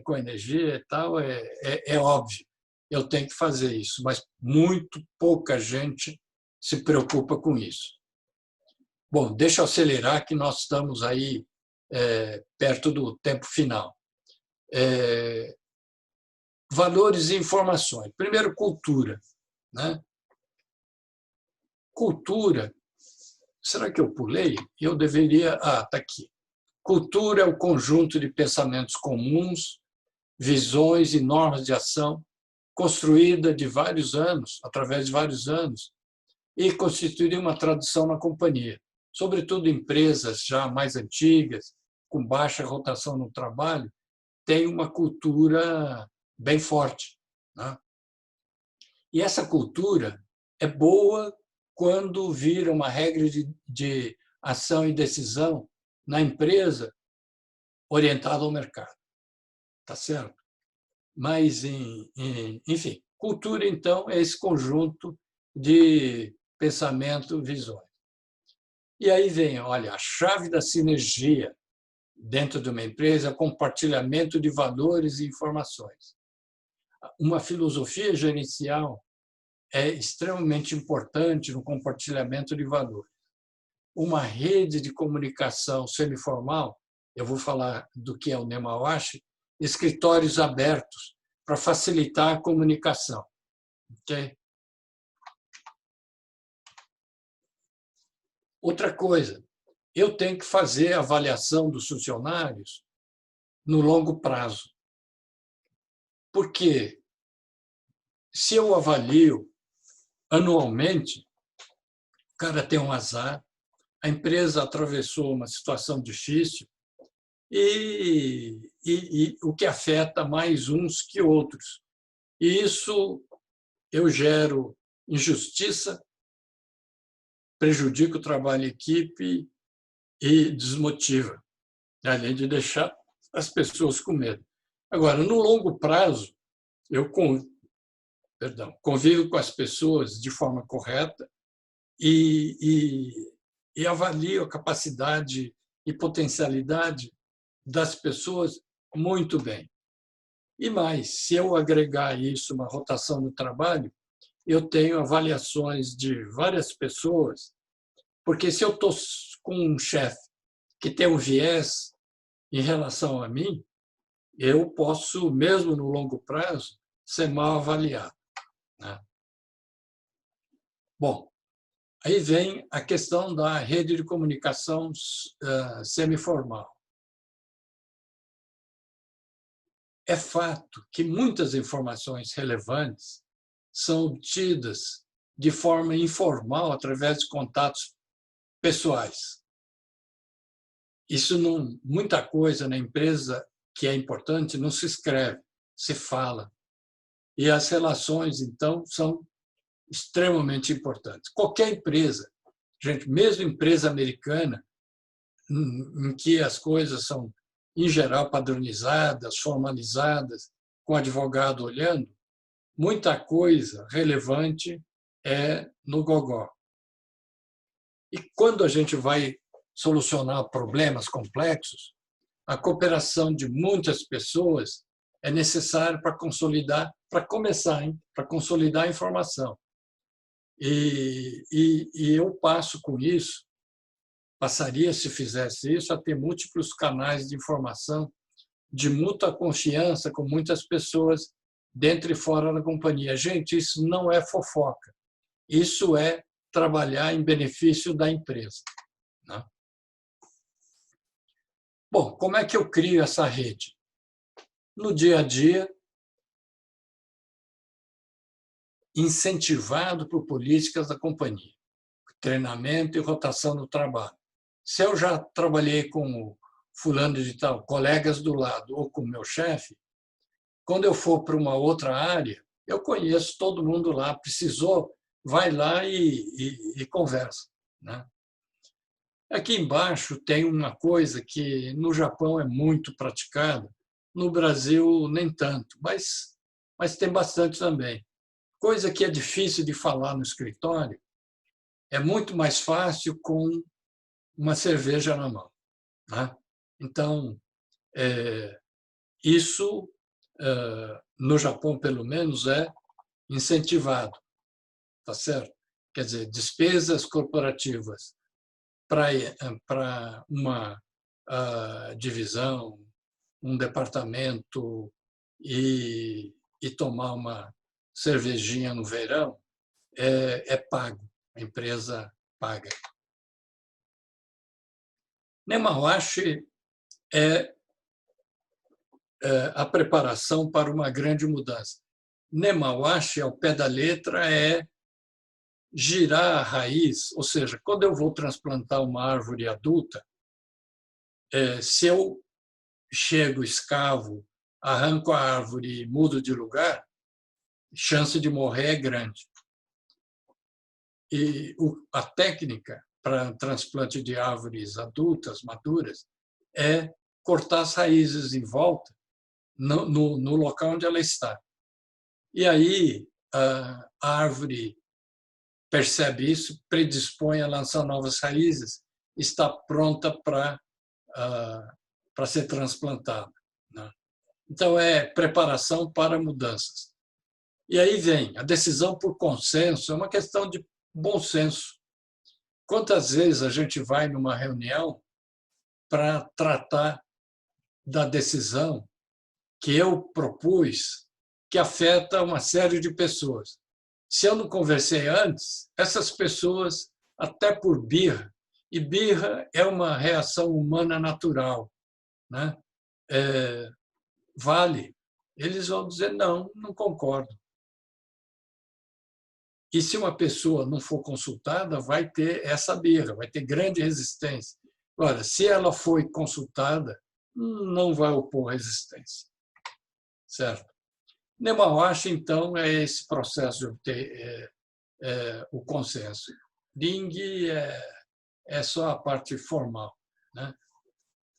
Speaker 2: com energia e tal, é óbvio. Eu tenho que fazer isso, mas muito pouca gente se preocupa com isso. Bom, deixa eu acelerar que nós estamos aí perto do tempo final. Valores e informações. Primeiro, cultura, né? Cultura, será que eu pulei? Eu deveria... Ah, está aqui. Cultura é o conjunto de pensamentos comuns, visões e normas de ação construída de vários anos, através de vários anos, e constituiria uma tradição na companhia. Sobretudo empresas já mais antigas, com baixa rotação no trabalho, têm uma cultura bem forte, né? E essa cultura é boa quando vira uma regra de ação e decisão na empresa orientada ao mercado. Tá certo? Mas, enfim, cultura, então, é esse conjunto de pensamento e visões. E aí vem, olha, a chave da sinergia dentro de uma empresa é o compartilhamento de valores e informações. Uma filosofia gerencial é extremamente importante no compartilhamento de valores. Uma rede de comunicação semiformal, eu vou falar do que é o Nemawashi, escritórios abertos para facilitar a comunicação. Okay? Outra coisa, eu tenho que fazer a avaliação dos funcionários no longo prazo. Porque se eu avalio anualmente, o cara tem um azar, a empresa atravessou uma situação difícil e o que afeta mais uns que outros. E isso eu gero injustiça, prejudica o trabalho em equipe e desmotiva, além de deixar as pessoas com medo. Agora, no longo prazo, eu convivo com as pessoas de forma correta e avalio a capacidade e potencialidade das pessoas muito bem. E mais, se eu agregar isso, uma rotação no trabalho, eu tenho avaliações de várias pessoas, porque se eu estou com um chefe que tem um viés em relação a mim, eu posso, mesmo no longo prazo, ser mal avaliado, né? Bom, aí vem a questão da rede de comunicação semiformal. É fato que muitas informações relevantes são obtidas de forma informal, através de contatos pessoais. Isso não, muita coisa na empresa que é importante não se escreve, se fala. E as relações, então, são extremamente importantes. Qualquer empresa, gente, mesmo empresa americana, em que as coisas são, em geral, padronizadas, formalizadas, com advogado olhando, muita coisa relevante é no gogó. E quando a gente vai solucionar problemas complexos, a cooperação de muitas pessoas é necessária para consolidar, para começar, para consolidar a informação. E eu passo com isso, passaria, se fizesse isso, a ter múltiplos canais de informação de mútua confiança com muitas pessoas dentro e fora da companhia. Gente, isso não é fofoca. Isso é trabalhar em benefício da empresa, né? Bom, como é que eu crio essa rede? No dia a dia, incentivado por políticas da companhia, treinamento e rotação do trabalho. Se eu já trabalhei com fulano de tal, colegas do lado ou com o meu chefe, quando eu for para uma outra área, eu conheço todo mundo lá, precisou, vai lá e conversa, né? Aqui embaixo tem uma coisa que no Japão é muito praticada, no Brasil nem tanto, mas tem bastante também. coisa que é difícil de falar no escritório, é muito mais fácil com uma cerveja na mão, né? Então, isso, no Japão, pelo menos, é incentivado, tá certo? Quer dizer, despesas corporativas para uma divisão, um departamento e tomar uma cervejinha no verão é pago, a empresa paga. Nemawashi é a preparação para uma grande mudança. Nemawashi, ao pé da letra, é girar a raiz, ou seja, quando eu vou transplantar uma árvore adulta, se eu chego, escavo, arranco a árvore e mudo de lugar, chance de morrer é grande. E a técnica para transplante de árvores adultas, maduras, é cortar as raízes em volta, no local onde ela está. E aí a árvore percebe isso, predispõe a lançar novas raízes, está pronta para ser transplantada, né? Então, é preparação para mudanças. E aí vem a decisão por consenso, é uma questão de bom senso. Quantas vezes a gente vai numa reunião para tratar da decisão que eu propus, que afeta uma série de pessoas? Se eu não conversei antes, essas pessoas, até por birra, e birra é uma reação humana natural, né? Vale. Eles vão dizer, não concordo. E se uma pessoa não for consultada, vai ter essa birra, vai ter grande resistência. Agora, se ela foi consultada, não vai opor resistência. Certo? Nemawashi, então, é esse processo de obter o consenso. Ring é só a parte formal, né?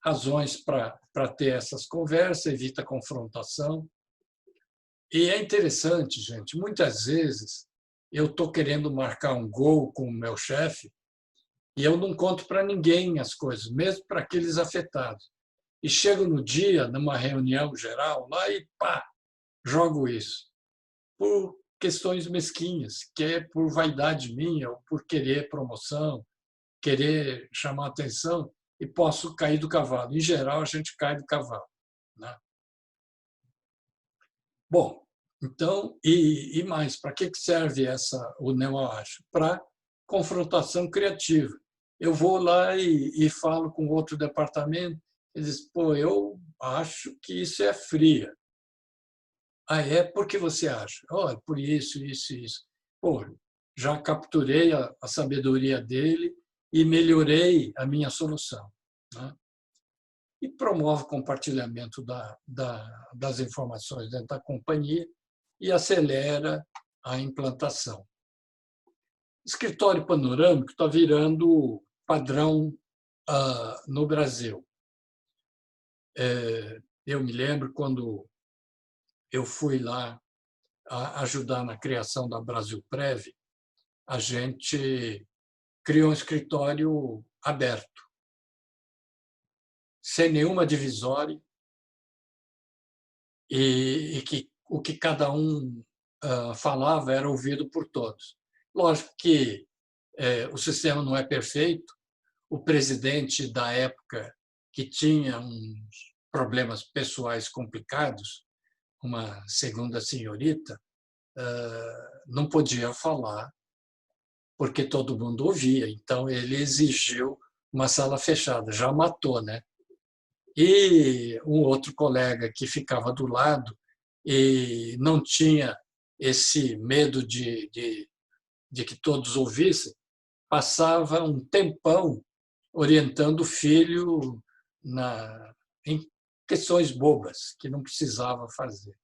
Speaker 2: Razões para ter essas conversas, evita confrontação. E é interessante, gente, muitas vezes eu estou querendo marcar um gol com o meu chefe e eu não conto para ninguém as coisas, mesmo para aqueles afetados. E chego no dia, numa reunião geral, lá e pá, jogo isso. Por questões mesquinhas, que é por vaidade minha, ou por querer promoção, querer chamar atenção, e posso cair do cavalo. Em geral, a gente cai do cavalo, né? Bom, então, e mais, para que serve o Nemawashi? Para confrontação criativa. Eu vou lá e falo com outro departamento, eles dizem, pô, eu acho que isso é fria. Ah, é? Por que você acha? Oh, por isso, isso, isso. Pô, já capturei a sabedoria dele e melhorei a minha solução, né? E promove o compartilhamento das informações dentro da companhia e acelera a implantação. Escritório panorâmico está virando padrão no Brasil. Eu me lembro quando eu fui lá ajudar na criação da Brasilprev, a gente criou um escritório aberto, sem nenhuma divisória, e que o que cada um falava era ouvido por todos. Lógico que o sistema não é perfeito, o presidente da época, que tinha uns problemas pessoais complicados, uma segunda senhorita, não podia falar porque todo mundo ouvia. Então, ele exigiu uma sala fechada, já matou, né? E um outro colega que ficava do lado e não tinha esse medo de que todos ouvissem, passava um tempão orientando o filho em questões bobas que não precisava fazer.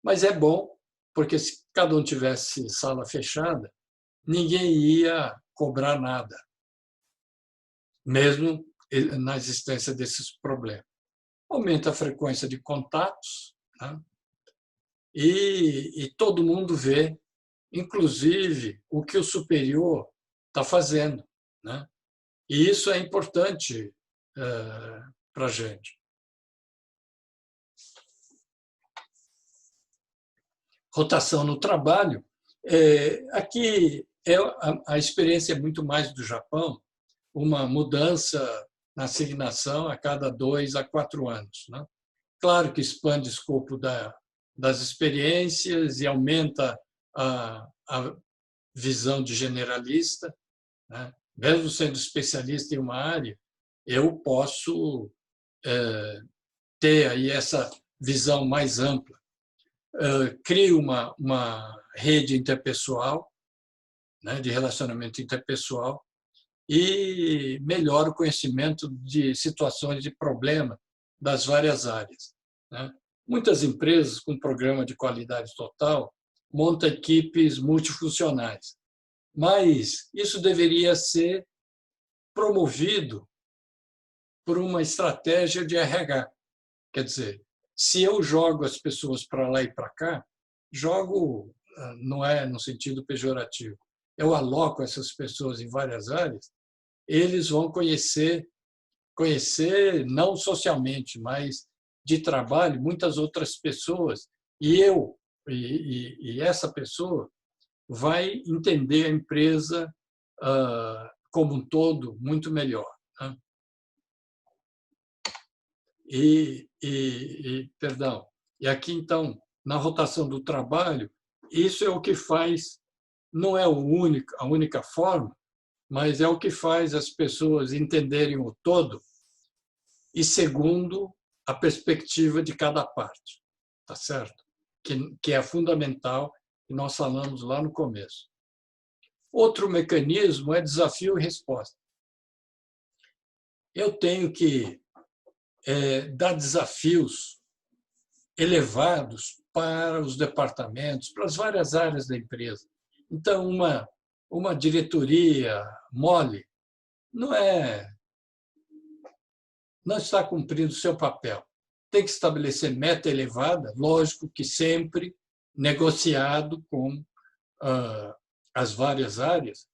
Speaker 2: Mas é bom, porque se cada um tivesse sala fechada, ninguém ia cobrar nada, mesmo na existência desses problemas. Aumenta a frequência de contatos, né? e todo mundo vê, inclusive, o que o superior está fazendo, né? E isso é importante para a gente. Rotação no trabalho. Aqui a experiência é muito mais do Japão, uma mudança na asignação a cada 2 a 4 anos, né? Claro que expande o escopo das experiências e aumenta a visão de generalista, né? Mesmo sendo especialista em uma área, eu posso ter aí essa visão mais ampla. Crio uma rede interpessoal, né, de relacionamento interpessoal, e melhora o conhecimento de situações de problema das várias áreas, né? Muitas empresas com programa de qualidade total montam equipes multifuncionais, mas isso deveria ser promovido por uma estratégia de RH. Quer dizer, se eu jogo as pessoas para lá e para cá, jogo não é no sentido pejorativo, eu aloco essas pessoas em várias áreas, eles vão conhecer não socialmente, mas de trabalho, muitas outras pessoas, e essa pessoa vai entender a empresa como um todo muito melhor, né? Perdão, e aqui então, na rotação do trabalho, isso é o que faz, não é a única forma, mas é o que faz as pessoas entenderem o todo e segundo a perspectiva de cada parte, tá certo? Que é fundamental e nós falamos lá no começo. Outro mecanismo é desafio e resposta. Eu tenho que dar desafios elevados para os departamentos, para as várias áreas da empresa. Então, uma diretoria mole não está cumprindo o seu papel. Tem que estabelecer meta elevada, lógico que sempre negociado com as várias áreas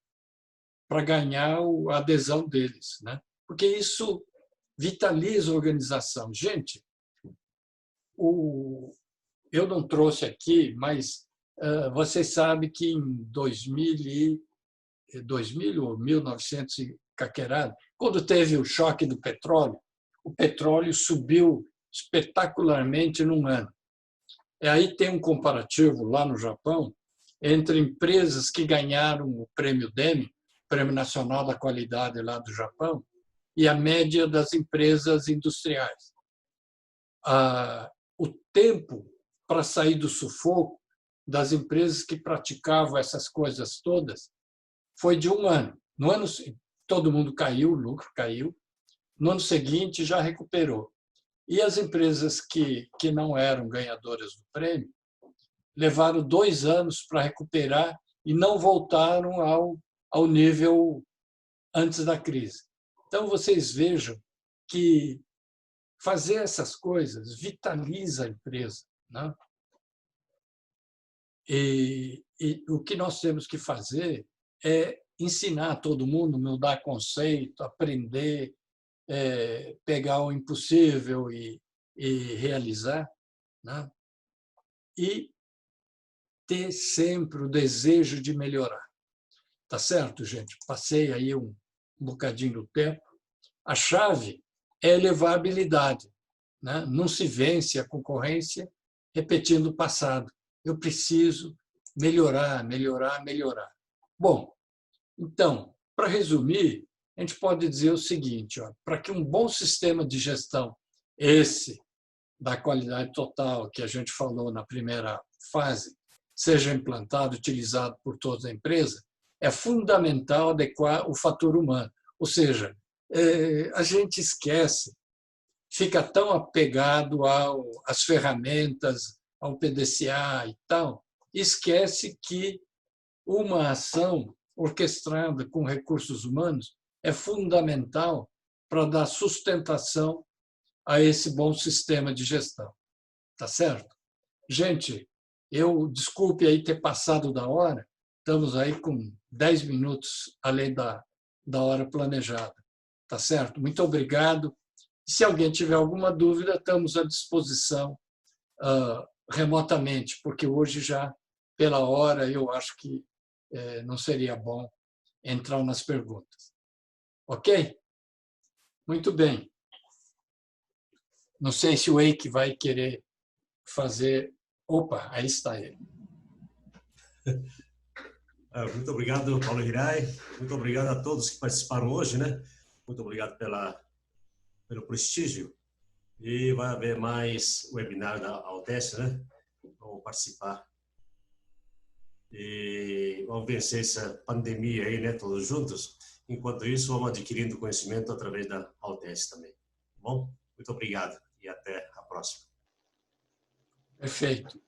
Speaker 2: para ganhar a adesão deles, né? Porque isso vitaliza a organização. Gente, eu não trouxe aqui, mas vocês sabem que em 2000 ou 1900 e caquerado, quando teve o choque do petróleo, o petróleo subiu espetacularmente num ano. E aí tem um comparativo lá no Japão entre empresas que ganharam o prêmio DEMI, Prêmio Nacional da Qualidade lá do Japão, e a média das empresas industriais. O tempo para sair do sufoco das empresas que praticavam essas coisas todas foi de um ano. No ano todo mundo caiu, o lucro caiu. No ano seguinte já recuperou. E as empresas que não eram ganhadoras do prêmio levaram 2 anos para recuperar e não voltaram ao nível antes da crise. Então, vocês vejam que fazer essas coisas vitaliza a empresa, né? E o que nós temos que fazer é ensinar todo mundo, mudar conceito, aprender, pegar o impossível e realizar, né? E ter sempre o desejo de melhorar. Tá certo, gente? Passei aí um bocadinho do tempo. A chave é elevar a habilidade, né? Não se vence a concorrência repetindo o passado. Eu preciso melhorar, melhorar, melhorar. Bom, então, para resumir, a gente pode dizer o seguinte, para que um bom sistema de gestão, esse da qualidade total que a gente falou na primeira fase, seja implantado, utilizado por toda a empresa, é fundamental adequar o fator humano. Ou seja, a gente esquece, fica tão apegado às ferramentas, ao PDCA e tal, esquece que uma ação orquestrada com recursos humanos é fundamental para dar sustentação a esse bom sistema de gestão. Tá certo? Gente, Desculpe aí ter passado da hora, estamos aí com 10 minutos além da hora planejada. Tá certo? Muito obrigado. Se alguém tiver alguma dúvida, estamos à disposição remotamente, porque hoje já, pela hora, eu acho que não seria bom entrar nas perguntas. Ok? Muito bem. Não sei se o Eike vai querer fazer... Opa, aí está ele.
Speaker 1: Muito obrigado, Paulo Hirai. Muito obrigado a todos que participaram hoje, né? Muito obrigado pelo prestígio. E vai haver mais webinar da Alteste, né? Vamos participar. E vamos vencer essa pandemia aí, né? Todos juntos. Enquanto isso, vamos adquirindo conhecimento através da Alteste também. Tá bom? Muito obrigado e até a próxima.
Speaker 2: Perfeito.